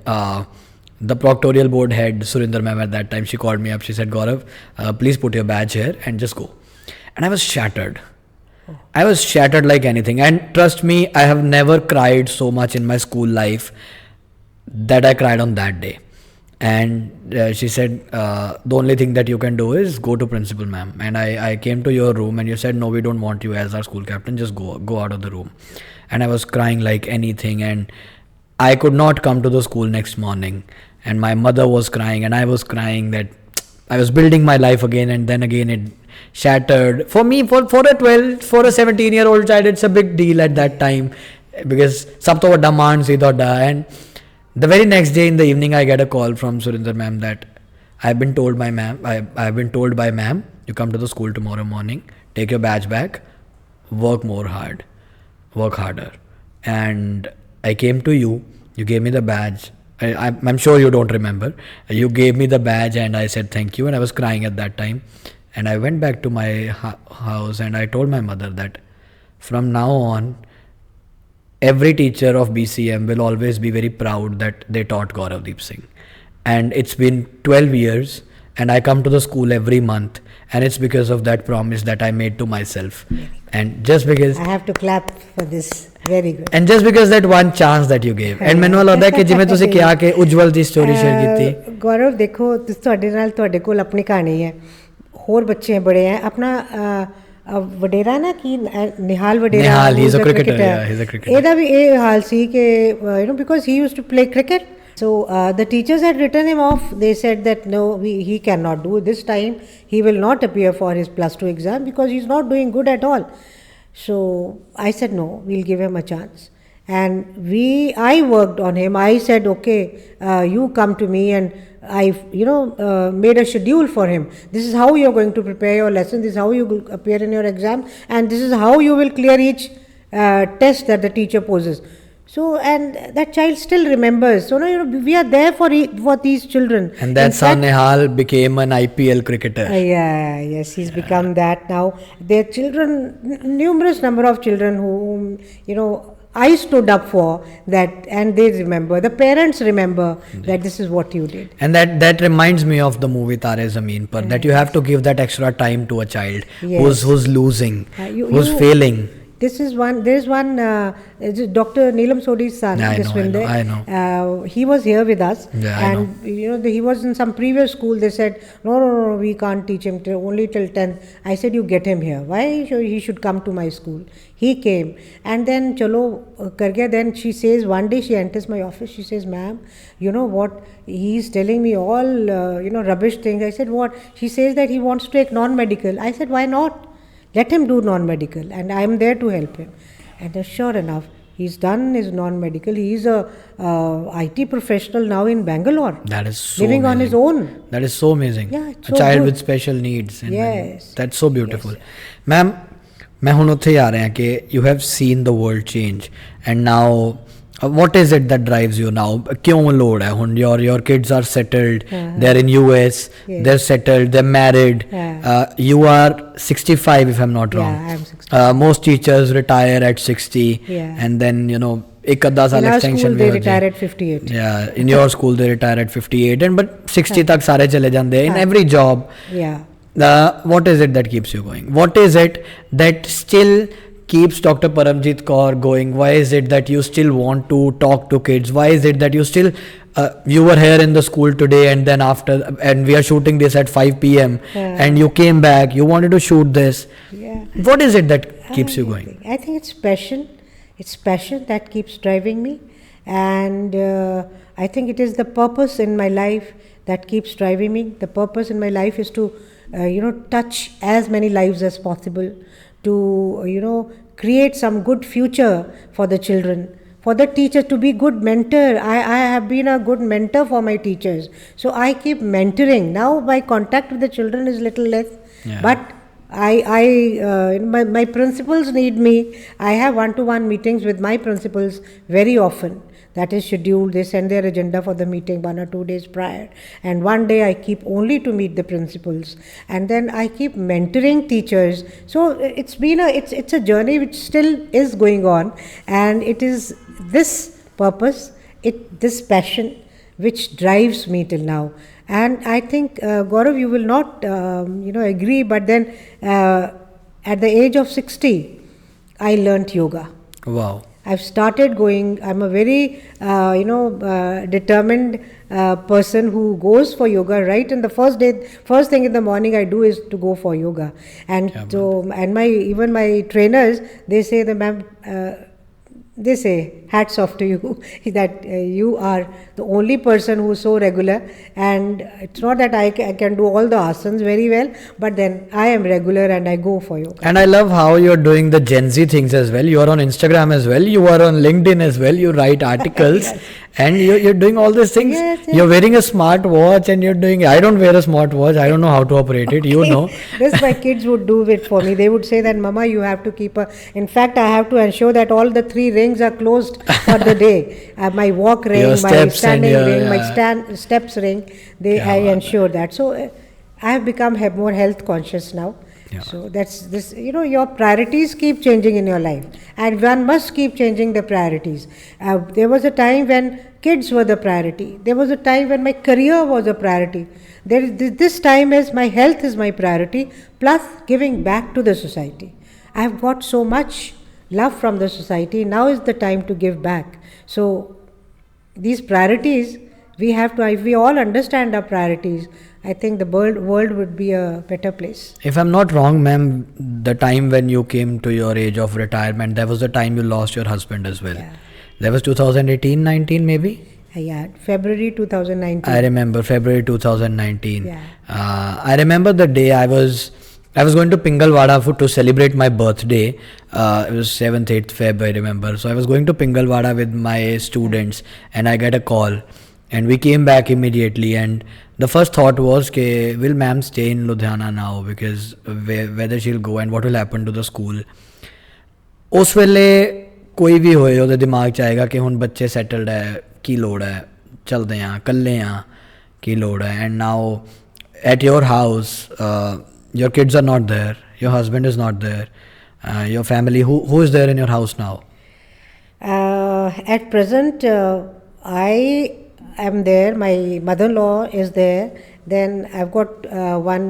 the proctorial board head Surinder ma'am at that time, she called me up. She said, Gaurav, please put your badge here and just go. And I was shattered. I was shattered like anything. And trust me, I have never cried so much in my school life that I cried on that day. And she said, the only thing that you can do is go to principal ma'am. And I came to your room and you said, no, we don't want you as our school captain. Just go out of the room. And I was crying like anything. And I could not come to the school next morning. And my mother was crying and I was crying that I was building my life again, and then again it shattered. For me, for a 17-year-old child, it's a big deal at that time because sab to vadda maan si todda. And the very next day in the evening, I get a call from Surinder ma'am that I've been told by ma'am, you come to the school tomorrow morning, take your badge back, work harder. And I came to you gave me the badge. I'm sure you don't remember. You gave me the badge and I said thank you, and I was crying at that time. And I went back to my house and I told my mother that from now on, every teacher of BCM will always be very proud that they taught Gauravdeep Singh. And it's been 12 years and I come to the school every month, and it's because of that promise that I made to myself. And just because I have to clap for this. Very good. And just because that one chance that you gave. And ਮੈਨੂੰ ਲੱਗਦਾ ਕਿ ਜਿਵੇਂ ਤੁਸੀਂ ਕਿਹਾ ਕਿ ਉਜਵਲ ਦੀ story share ਕੀਤੀ. ਗੌਰਵ ਦੇਖੋ ਤੁਹਾਡੇ ਕੋਲ ਆਪਣੀ ਕਹਾਣੀ ਹੈ, ਹੋਰ ਬੱਚੇ ਬੜੇ ਹੈ. ਆਪਣਾ ਵਡੇਰਾ ਨਾ ਕੀ ਨਿਹਾਲ ਵਡੇਰਾ, ਨਿਹਾਲ ਹੀ ਇਜ਼ ਅ ਕ੍ਰਿਕਟਰ. ਇਹਦਾ ਵੀ ਇਹ ਹਾਲ ਸੀ ਕਿ because he used to play cricket. So the teachers had written him off. They said that no, he cannot do it this time. He will not appear for his plus 2 exam because he's not doing good at all. So I said, no, we'll give him a chance. And I worked on him. I said, okay, you come to me, and I, made a schedule for him. This is how you're going to prepare your lesson. This is how you will appear in your exam, and this is how you will clear each test that the teacher poses. So, and that child still remembers. So, we are there for these children. And that's how Nehal became an IPL cricketer. Yes, he's become that now. There are children, numerous number of children whom, I stood up for that, and they remember. The parents remember that this is what you did. And that reminds me of the movie Tare Zameen Par, that you have to give that extra time to a child who's losing, who's failing. There is one, Dr. Neelam Sodhi's son, I know. He was here with us, and he was in some previous school. They said, no, we can't teach him only till 10th. I said, you get him here. Why he should come to my school? He came, and then chalo kar gaya. Then she says, one day she enters my office. She says, ma'am, you know what? He's telling me all rubbish things. I said, what? She says that he wants to take non-medical. I said, why not? Let him do non-medical, and I am there to help him. And sure enough, he's done his non-medical. He is a IT professional now in Bangalore. That is so living amazing. On his own. That is so amazing. Yeah, it's a so child good. With special needs. Yes. That's so beautiful. Ma'am, मैं हुन उत्थे आ रहा कि you have seen the world change, and now what is it that drives you now? क्यों load है हुन? Your kids are settled, they're in US, they're settled, they're married. You are 65 if I'm not wrong. Yeah, I'm 65. Most teachers retire at 60, and then एक आधा साल extension they retire at 58. Yeah, in your school they retire at 58, and but 60 तक सारे चले जाते हैं in every job. Yeah. What is it that keeps you going? What is it that still keeps Dr. Paramjit Kaur going? Why is it that you still want to talk to kids? Why is it that you still you were here in the school today, and then and we are shooting this at 5 p.m. and you came back, you wanted to shoot this. What is it that keeps you going? I think it's passion. It's passion that keeps driving me, and I think it is the purpose in my life that keeps driving me. The purpose in my life is to touch as many lives as possible, to create some good future for the children, for the teachers, to be good mentor. I have been a good mentor for my teachers, so I keep mentoring. Now my contact with the children is little less, but my principals need me. I have one-to-one meetings with my principals very often. That is scheduled. They send their agenda for the meeting 1 or 2 days prior, and one day I keep only to meet the principals, and then I keep mentoring teachers. So it's been it's a journey which still is going on, and it is this purpose, this passion which drives me till now. And I think Gaurav, you will not agree, but then at the age of 60 I learnt yoga. Wow. I've started going. I'm a very determined person who goes for yoga right in the first thing in the morning I do is to go for yoga. And and my trainers, they say that, ma'am, they say hats off to you that you are the only person who's so regular. And it's not that I can do all the asanas very well, but then I am regular and I go for yoga. And I love how you're doing the Gen Z things as well. You are on Instagram as well, you are on LinkedIn as well, you write articles. Yes. And you're doing all these things. Yes. You're wearing a smart watch, and you're doing. I don't wear a smart watch. I don't know how to operate it. You know. This my kids would do it for me. They would say that, Mama, you have to keep in fact, I have to ensure that all the 3 rings are closed for the day. My walk ring, my standing ring, my steps ring. I ensure that. So I have become more health conscious now. Yeah. So that's this, your priorities keep changing in your life, and one must keep changing the priorities. There was a time when kids were the priority. There was a time when my career was a priority. This time is my health is my priority, plus giving back to the society. I have got so much love from the society. Now is the time to give back. So these priorities, we have to, if we all understand our priorities, I think the world would be a better place. If I'm not wrong, ma'am, the time when you came to your age of retirement, there was the time you lost your husband as well. Yeah. That was 2018-19 maybe? Yeah, February 2019. I remember February 2019. Yeah. I remember the day I was I was going to Pingalwada to celebrate my birthday. It was 7th, 8th Feb, I remember. So I was going to Pingalwada with my students, and I get a call, and we came back immediately. And the first thought was, will ma'am stay in Ludhiana now, because whether she'll go and what will happen to the school. ਉਸ ਵੇਲੇ ਕੋਈ ਵੀ ਹੋਏ ਉਹਦੇ ਦਿਮਾਗ 'ਚ ਆਏਗਾ ਕਿ ਹੁਣ ਬੱਚੇ ਸੈਟਲਡ ਹੈ, ਕੀ ਲੋੜ ਹੈ, ਚਲਦੇ ਹਾਂ, ਇਕੱਲੇ ਹਾਂ, ਕੀ ਲੋੜ ਹੈ. And now at your house your kids are not there, your husband is not there, your family, who is there in your house now? At present, I am there, my mother-in-law is there, then I've got one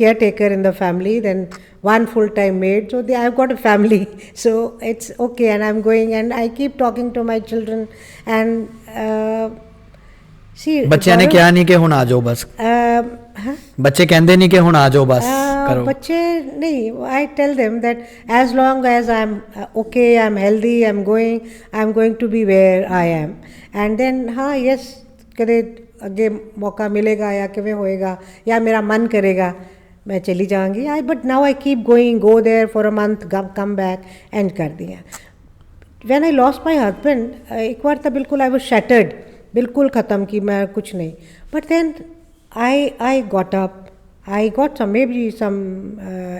caretaker in the family, then one full-time maid, so I've got a family, so it's okay. And I'm going and I keep talking to my children, and see, ਬੱਚਿਆਂ ਨੇ ਕਿਹਾ ਨਹੀਂ ਕਿ ਹੁਣ ਆ ਜਾਓ ਬਸ? ਬੱਚੇ ਕਹਿੰਦੇ ਨਹੀਂ ਕਿ ਹੁਣ ਆ ਜਾਓ ਬਸ ਕਰੋ? ਬੱਚੇ ਨਹੀਂ, I tell them that as long as I'm okay, I'm healthy, I'm going to be where I am, and then yes, ਕਦੇ ਅੱਗੇ ਮੌਕਾ ਮਿਲੇਗਾ ਜਾਂ ਕਿਵੇਂ ਹੋਏਗਾ ਜਾਂ ਮੇਰਾ ਮਨ ਕਰੇਗਾ ਮੈਂ ਚਲੀ ਜਾਵਾਂਗੀ. But now I keep going, go there for a month, come back and ਕਰਦੀ ਹਾਂ. When I lost my husband, ਇੱਕ ਵਾਰ ਤਾਂ ਬਿਲਕੁਲ I was shattered, ਬਿਲਕੁਲ ਖਤਮ ਕਿ ਮੈਂ ਕੁਛ ਨਹੀਂ. But then I got up, I got some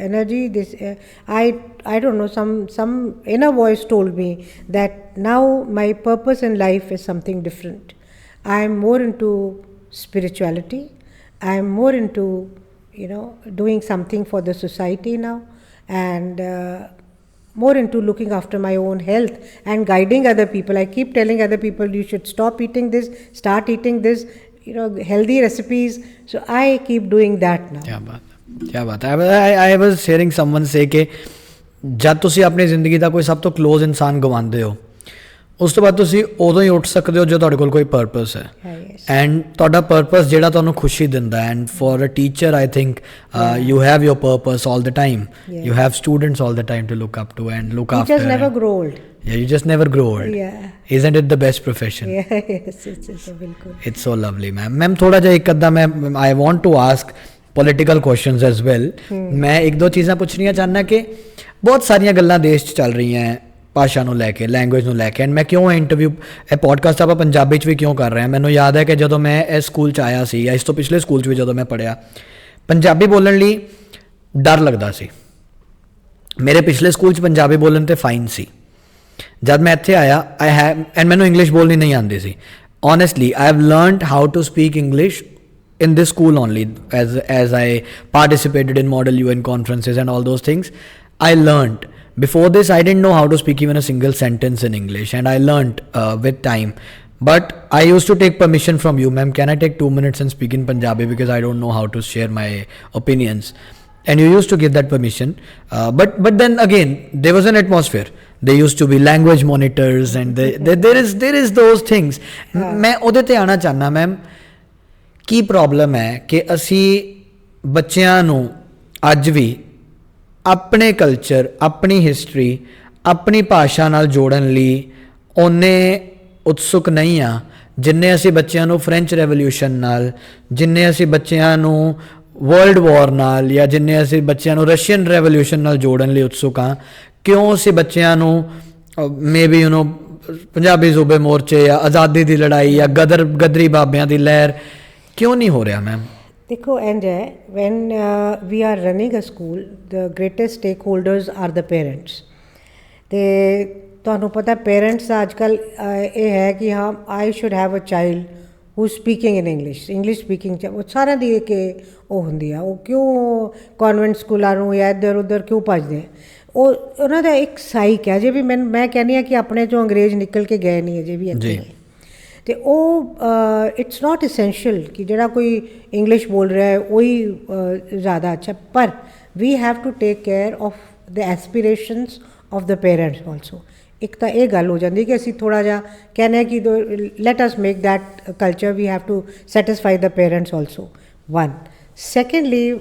energy. I don't know, some inner voice told me that now my purpose in life is something different. I am more into spirituality. I am more into doing something for the society now, and more into looking after my own health and guiding other people. I keep telling other people, you should stop eating this, start eating this, healthy recipes. So I keep doing that now. क्या बात है. I was hearing someone say कि जब ਤੁਸੀਂ ਆਪਣੀ ਜ਼ਿੰਦਗੀ ਦਾ ਕੋਈ ਸਭ ਤੋਂ ਕਲੋਜ਼ ਇਨਸਾਨ ਗਵਾਉਂਦੇ ਹੋ, ਉਸ ਤੋਂ ਬਾਅਦ ਤੁਸੀਂ ਉਦੋਂ ਹੀ ਉੱਠ ਸਕਦੇ ਹੋ ਜੋ ਤੁਹਾਡੇ ਕੋਲ ਕੋਈ ਪਰਪਸ ਹੈ. ਐਂਡ ਤੁਹਾਡਾ ਪਰਪਸ ਜਿਹੜਾ ਤੁਹਾਨੂੰ ਖੁਸ਼ੀ ਦਿੰਦਾ. And for a teacher I think you have your purpose all the time. You have students all the time to look up to and look after. Teachers never grow old. Yeah, you just never grow old. Yeah. Isn't it the best profession? Yeah, yes, bilkul. It's so lovely, ma'am. Ma'am, ਥੋੜਾ ਜਿਹਾ ਇੱਕ ਅੱਧਾ I want to ask political questions as well. ਮੈਂ ਇੱਕ ਦੋ ਚੀਜ਼ਾਂ ਪੁੱਛਣੀਆਂ ਚਾਹੁੰਦਾ ਕਿ ਬਹੁਤ ਸਾਰੀਆਂ ਗੱਲਾਂ ਦੇਸ਼ 'ਚ ਚੱਲ ਰਹੀਆਂ ਭਾਸ਼ਾ ਨੂੰ ਲੈ ਕੇ, ਲੈਂਗੁਏਜ ਨੂੰ ਲੈ ਕੇ. ਐਂਡ ਮੈਂ ਕਿਉਂ ਇੰਟਰਵਿਊ, ਇਹ ਪੋਡਕਾਸਟ ਆਪਾਂ ਪੰਜਾਬੀ 'ਚ ਵੀ ਕਿਉਂ ਕਰ ਰਹੇ ਹਾਂ, ਮੈਨੂੰ ਯਾਦ ਹੈ ਕਿ ਜਦੋਂ ਮੈਂ ਇਸ ਸਕੂਲ 'ਚ ਆਇਆ ਸੀ ਜਾਂ ਇਸ ਤੋਂ ਪਿਛਲੇ ਸਕੂਲ 'ਚ ਵੀ ਜਦੋਂ ਮੈਂ ਪੜ੍ਹਿਆ, ਪੰਜਾਬੀ ਬੋਲਣ ਲਈ ਡਰ ਲੱਗਦਾ ਸੀ. ਮੇਰੇ ਪਿਛਲੇ ਸਕੂਲ 'ਚ ਪੰਜਾਬੀ ਬੋਲਣ 'ਤੇ ਫਾਈਨ ਸੀ. ਜਦ ਮੈਂ ਇੱਥੇ ਆਇਆ ਐਂਡ ਮੈਨੂੰ ਇੰਗਲਿਸ਼ ਬੋਲਣੀ ਨਹੀਂ ਆਉਂਦੀ ਸੀ. Honestly, I have learned how to speak English in this school only, as I participated in Model UN conferences and all those things. I learned. Before this, I didn't know how to speak even a single sentence in English, and I learned with time. But I used to take permission from you, ma'am. Can I take 2 minutes and speak in Punjabi because I don't know how to share my opinions? And you used to give that permission. But then again, there was an atmosphere. There used to be language monitors, and there is those things. मैं ਉਹਦੇ ਤੇ ਆਣਾ ਚਾਹਨਾ ma'am, ਕੀ problem ਹੈ ਕਿ ਅਸੀਂ ਬੱਚਿਆਂ ਨੂੰ ਅੱਜ ਵੀ ਆਪਣੇ ਕਲਚਰ, ਆਪਣੀ ਹਿਸਟਰੀ, ਆਪਣੀ ਭਾਸ਼ਾ ਨਾਲ ਜੋੜਨ ਲਈ ਓਨੇ ਉਤਸੁਕ ਨਹੀਂ ਆ ਜਿੰਨੇ ਅਸੀਂ ਬੱਚਿਆਂ ਨੂੰ ਫ੍ਰੈਂਚ ਰੈਵੋਲਿਊਸ਼ਨ ਨਾਲ, ਜਿੰਨੇ ਅਸੀਂ ਬੱਚਿਆਂ ਨੂੰ ਵਰਲਡ ਵਾਰ ਨਾਲ, ਜਾਂ ਜਿੰਨੇ ਅਸੀਂ ਬੱਚਿਆਂ ਨੂੰ ਰਸ਼ੀਅਨ ਰੈਵੋਲਿਊਸ਼ਨ ਨਾਲ ਜੋੜਨ ਲਈ ਉਤਸੁਕ ਹਾਂ. ਕਿਉਂ ਅਸੀਂ ਬੱਚਿਆਂ ਨੂੰ ਮੇਬੀ ਪੰਜਾਬੀ ਸੂਬੇ ਮੋਰਚੇ ਜਾਂ ਆਜ਼ਾਦੀ ਦੀ ਲੜਾਈ ਜਾਂ ਗਦਰੀ ਬਾਬਿਆਂ ਦੀ ਲਹਿਰ ਕਿਉਂ ਨਹੀਂ ਹੋ ਰਿਹਾ ਮੈਮ? ਦੇਖੋ, and when we are running a school, the greatest stakeholders are the parents. ਤੇ ਤੁਹਾਨੂੰ ਪਤਾ ਪੇਰੈਂਟਸ ਦਾ ਅੱਜ ਕੱਲ੍ਹ ਇਹ ਹੈ ਕਿ ਹਾਂ I should have a child who speaking in English speaking 'ਚ ਉਹ ਸਾਰਿਆਂ ਦੀ ਇੱਕ ਉਹ ਹੁੰਦੀ ਆ. ਉਹ ਕਿਉਂ ਕਨਵੈਂਟ ਸਕੂਲਾਂ ਨੂੰ ਜਾਂ ਇੱਧਰ ਉੱਧਰ ਕਿਉਂ ਭੱਜਦੇ? ਉਹਨਾਂ ਦਾ ਇੱਕ ਸਾਈਕ ਹੈ. ਅਜੇ ਵੀ ਮੈਂ ਕਹਿੰਦੀ ਹਾਂ ਕਿ ਆਪਣੇ 'ਚੋਂ ਅੰਗਰੇਜ਼ ਨਿਕਲ ਕੇ ਗਏ ਨਹੀਂ ਅਜੇ ਵੀ ਇੱਥੇ. ਅਤੇ ਉਹ ਇਟਸ ਨਾਟ ਅਸੈਂਸ਼ੀਅਲ ਕਿ ਜਿਹੜਾ ਕੋਈ ਇੰਗਲਿਸ਼ ਬੋਲ ਰਿਹਾ ਹੈ ਉਹੀ ਜ਼ਿਆਦਾ ਅੱਛਾ. ਪਰ we have to take care of the aspirations of the parents also. ਇੱਕ ਤਾਂ ਇਹ ਗੱਲ ਹੋ ਜਾਂਦੀ ਕਿ ਅਸੀਂ ਥੋੜ੍ਹਾ ਜਿਹਾ ਕਹਿੰਦੇ ਹਾਂ ਕਿ let us make that culture, we have to satisfy the parents also. One secondly,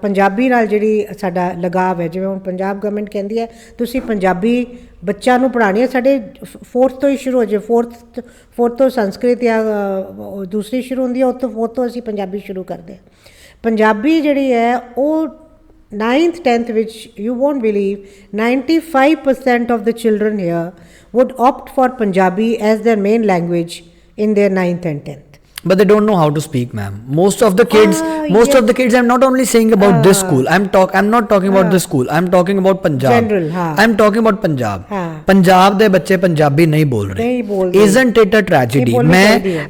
Punjabi ਨਾਲ ਜਿਹੜੀ ਸਾਡਾ ਲਗਾਵ ਹੈ, ਜਿਵੇਂ ਹੁਣ ਪੰਜਾਬ ਗਵਰਨਮੈਂਟ ਕਹਿੰਦੀ ਹੈ ਤੁਸੀਂ ਪੰਜਾਬੀ ਬੱਚਿਆਂ ਨੂੰ ਪੜ੍ਹਾਉਣੀ ਹੈ. ਸਾਡੇ 4th ਤੋਂ ਹੀ ਸ਼ੁਰੂ ਹੋ ਜਾਏ, 4th ਤੋਂ ਸੰਸਕ੍ਰਿਤ ਜਾਂ ਦੂਸਰੀ ਸ਼ੁਰੂ ਹੁੰਦੀ ਹੈ, ਉਹ ਤੋਂ 4th ਤੋਂ ਅਸੀਂ ਪੰਜਾਬੀ ਸ਼ੁਰੂ ਕਰਦੇ ਹਾਂ. ਪੰਜਾਬੀ ਜਿਹੜੀ ਹੈ ਉਹ ninth, 10th, which you won't believe, 95% of the children here would opt for Punjabi as their main language in their 9th and 10th. But they don't know how to speak, ma'am. Most of the kids, of the kids, I'm not only saying about this school. I'm not talking about this school. I'm talking about Punjab. General, I'm talking about Punjab. हाँ. Punjab de बच्चे पंजाबी नहीं बोल रहे. नहीं बोल रहे. Isn't it a tragedy? ये बोलनी चाहिए.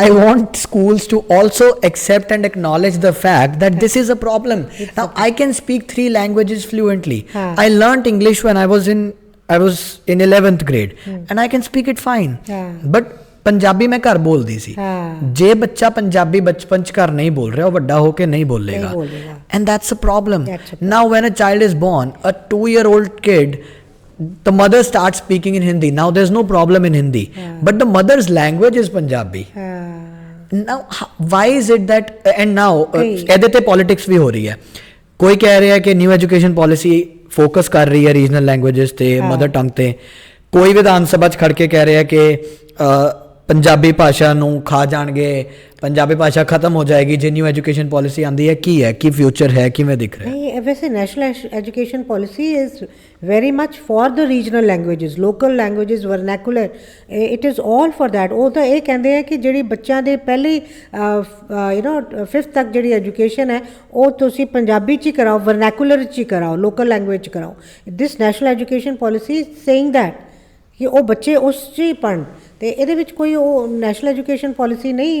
I want schools to also accept and acknowledge the fact that this is a problem. Now I can speak 3 languages fluently. हाँ. I learnt English when I was in 11th grade and I can speak it fine. हाँ. But Punjabi ਮੈਂ ਘਰ ਬੋਲਦੀ ਸੀ. ਜੇ ਬੱਚਾ ਪੰਜਾਬੀ ਬਚਪਨ ਚ ਘਰ ਨਹੀਂ ਬੋਲ ਰਿਹਾ, ਉਹ ਵੱਡਾ ਹੋ ਕੇ ਨਹੀਂ ਬੋਲੇਗਾ. And that's a problem. Now when a child is born, a 2-year-old kid, the mother starts speaking in Hindi. Now there's no problem in Hindi, but the mother's language is Punjabi. Now why is it that, and now ਇਹਦੇ ਤੇ politics ਵੀ ਹੋ ਰਹੀ ਹੈ. ਕੋਈ ਕਹਿ ਰਿਹਾ ਕਿ new education policy focus ਕਰ ਰਹੀ ਹੈ ਰੀਜਨਲ ਲੈਂਗੁਏजेस ਤੇ, ਮਦਰ ਟੰਗ ਤੇ. ਕੋਈ ਵਿਧਾਨ ਸਭਾ ਚ ਖੜ ਕੇ ਕਹਿ ਰਿਹਾ ਕਿ ਪੰਜਾਬੀ ਭਾਸ਼ਾ ਨੂੰ ਖਾ ਜਾਣਗੇ, ਪੰਜਾਬੀ ਭਾਸ਼ਾ ਖਤਮ ਹੋ ਜਾਏਗੀ ਜੇ ਨਿਊ ਐਜੂਕੇਸ਼ਨ ਪਾਲਿਸੀ ਆਂਦੀ ਹੈ. ਕੀ ਹੈ, ਕੀ ਫਿਊਚਰ ਹੈ, ਕਿਵੇਂ ਦਿਖ ਰਿਹਾ? ਨਹੀਂ, ਵੈਸੇ national education policy is very much for the regional languages, local languages, vernacular. It is all for that. ਉਹ ਤਾਂ ਇਹ ਕਹਿੰਦੇ ਆ ਕਿ ਜਿਹੜੀ ਬੱਚਿਆਂ ਦੇ ਪਹਿਲੀ 5th ਤੱਕ ਜਿਹੜੀ ਐਜੂਕੇਸ਼ਨ ਹੈ ਉਹ ਤੁਸੀਂ ਪੰਜਾਬੀ 'ਚ ਹੀ ਕਰਾਓ, ਵਰਨੈਕੂਲਰ 'ਚ ਹੀ ਕਰਾਓ, ਲੋਕਲ ਲੈਂਗੁਏਜ 'ਚ ਕਰਾਓ. This national education policy saying that ਕਿ ਉਹ ਬੱਚੇ ਉਸ 'ਚ ਹੀ ਪੜ੍ਹਨ. ਤੇ ਇਹਦੇ ਵਿੱਚ ਕੋਈ ਉਹ ਨੈਸ਼ਨਲ ਐਜੂਕੇਸ਼ਨ ਪਾਲਿਸੀ ਨਹੀਂ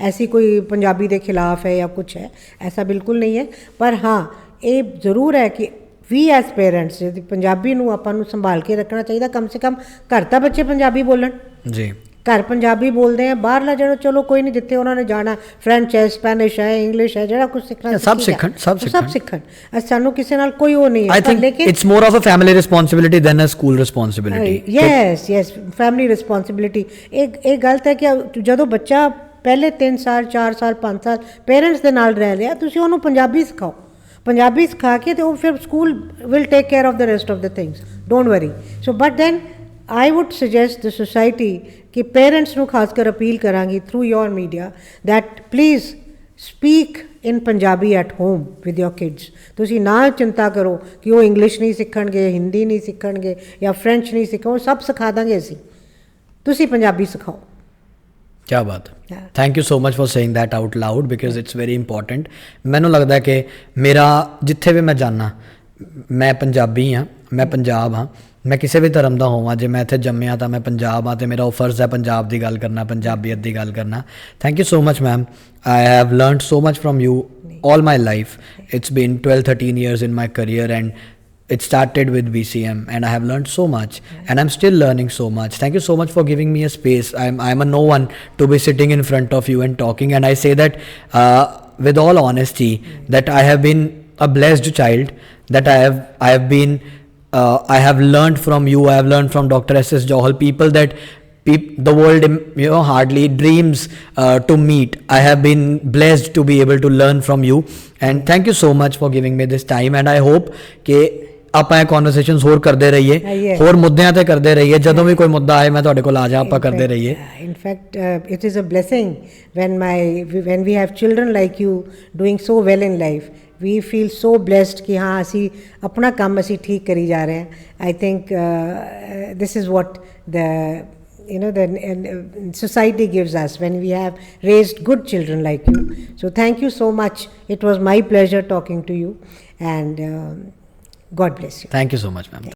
ਐਸੀ ਕੋਈ ਪੰਜਾਬੀ ਦੇ ਖਿਲਾਫ ਹੈ ਜਾਂ ਕੁਛ ਹੈ, ਐਸਾ ਬਿਲਕੁਲ ਨਹੀਂ ਹੈ. ਪਰ ਹਾਂ ਇਹ ਜ਼ਰੂਰ ਹੈ ਕਿ ਵੀ ਐਸ ਪੇਰੈਂਟਸ ਪੰਜਾਬੀ ਨੂੰ ਆਪਾਂ ਨੂੰ ਸੰਭਾਲ ਕੇ ਰੱਖਣਾ ਚਾਹੀਦਾ. ਕਮ ਸੇ ਕਮ ਘਰ ਤਾਂ ਬੱਚੇ ਪੰਜਾਬੀ ਬੋਲਣ ਜੀ, ਘਰ ਪੰਜਾਬੀ ਬੋਲਦੇ ਆ, ਬਾਹਰਲਾ ਜਿਹੜਾ ਚਲੋ ਕੋਈ ਨਹੀਂ, ਜਿੱਥੇ ਉਹਨਾਂ ਨੇ ਜਾਣਾ ਫਰੈਂਚ ਹੈ, ਸਪੈਨਿਸ਼ ਹੈ, ਇੰਗਲਿਸ਼ ਹੈ, ਜਿਹੜਾ ਕੁਝ ਸਿੱਖਣਾ ਸਭ ਸਿੱਖਣ. ਸਾਨੂੰ ਕਿਸੇ ਨਾਲ ਕੋਈ ਉਹ ਨਹੀਂ ਹੈ. I think it's more of a family responsibility than a school responsibility. yes family responsibility. ਇਹ ਗਲਤ ਹੈ ਕਿ ਜਦੋਂ ਬੱਚਾ ਪਹਿਲੇ 3 ਸਾਲ 4 ਸਾਲ 5 ਸਾਲ ਪੇਰੈਂਟਸ ਦੇ ਨਾਲ ਰਹਿ ਰਿਹਾ, ਤੁਸੀਂ ਉਹਨੂੰ ਪੰਜਾਬੀ ਸਿਖਾਓ. ਪੰਜਾਬੀ ਸਿਖਾ ਕੇ ਤੇ ਉਹ ਫਿਰ school will take care of the rest of the things, don't worry. So but then I would suggest the society ਕਿ parents ਨੂੰ ਖਾਸ ਕਰ ਅਪੀਲ ਕਰਾਂਗੀ through your media that please speak in Punjabi at home with your kids. ਤੁਸੀਂ ਨਾ ਚਿੰਤਾ ਕਰੋ ਕਿ ਉਹ ਇੰਗਲਿਸ਼ ਨਹੀਂ ਸਿੱਖਣਗੇ, ਹਿੰਦੀ ਨਹੀਂ ਸਿੱਖਣਗੇ ਜਾਂ ਫਰੈਂਚ ਨਹੀਂ ਸਿੱਖੋ, ਸਭ ਸਿਖਾ ਦਾਂਗੇ ਅਸੀਂ, ਤੁਸੀਂ ਪੰਜਾਬੀ ਸਿਖਾਓ. क्या बात है. Thank you so much for saying that out loud because it's very important. मैनू लगता है कि मेरा जिथे भी मैं जाना, मैं पंजाबी हाँ, मैं पंजाब हाँ, मैं किसी भी धर्म का होवां, जे मैं इत्थे जम्मिया तो मैं पंजाब हाँ, तो मेरा फर्ज है पंजाब की गल करना, पंजाबीयत की गल करना. Thank you so much ma'am. I have learned so much from you all my life. It's been 12-13 years in my career and it started with BCM and I have learned so much and I'm still learning so much. Thank you so much for giving me a space. I'm a no one to be sitting in front of you and talking, and I say that with all honesty that I have been a blessed child, that I have learned from you. I have learned from Dr. S.S. Johal, people that the world hardly dreams to meet. I have been blessed to be able to learn from you and thank you so much for giving me this time and I hope ਕਿ ਆਪਾਂ ਇਹ conversations ਹੋਰ ਕਰਦੇ ਰਹੀਏ, ਹੋਰ ਮੁੱਦਿਆਂ ਤੇ ਕਰਦੇ ਰਹੀਏ. ਜਦੋਂ ਵੀ ਕੋਈ ਮੁੱਦਾ ਆਏ ਮੈਂ ਤੁਹਾਡੇ ਕੋਲ ਆ ਜਾ, ਆਪਾਂ ਕਰਦੇ ਰਹੀਏ. In fact, it is a blessing when we have children like you doing so well in life. We feel so blessed कि हाँ ਅਸੀਂ ਆਪਣਾ ਕੰਮ ਅਸੀਂ ਠੀਕ ਕਰੀ ਜਾ ਰਹੇ ਹਾਂ. I think this is what the society gives us when we have raised good children like you. So thank you so much. It was my pleasure talking to you and God bless you. Thank you so much, ma'am.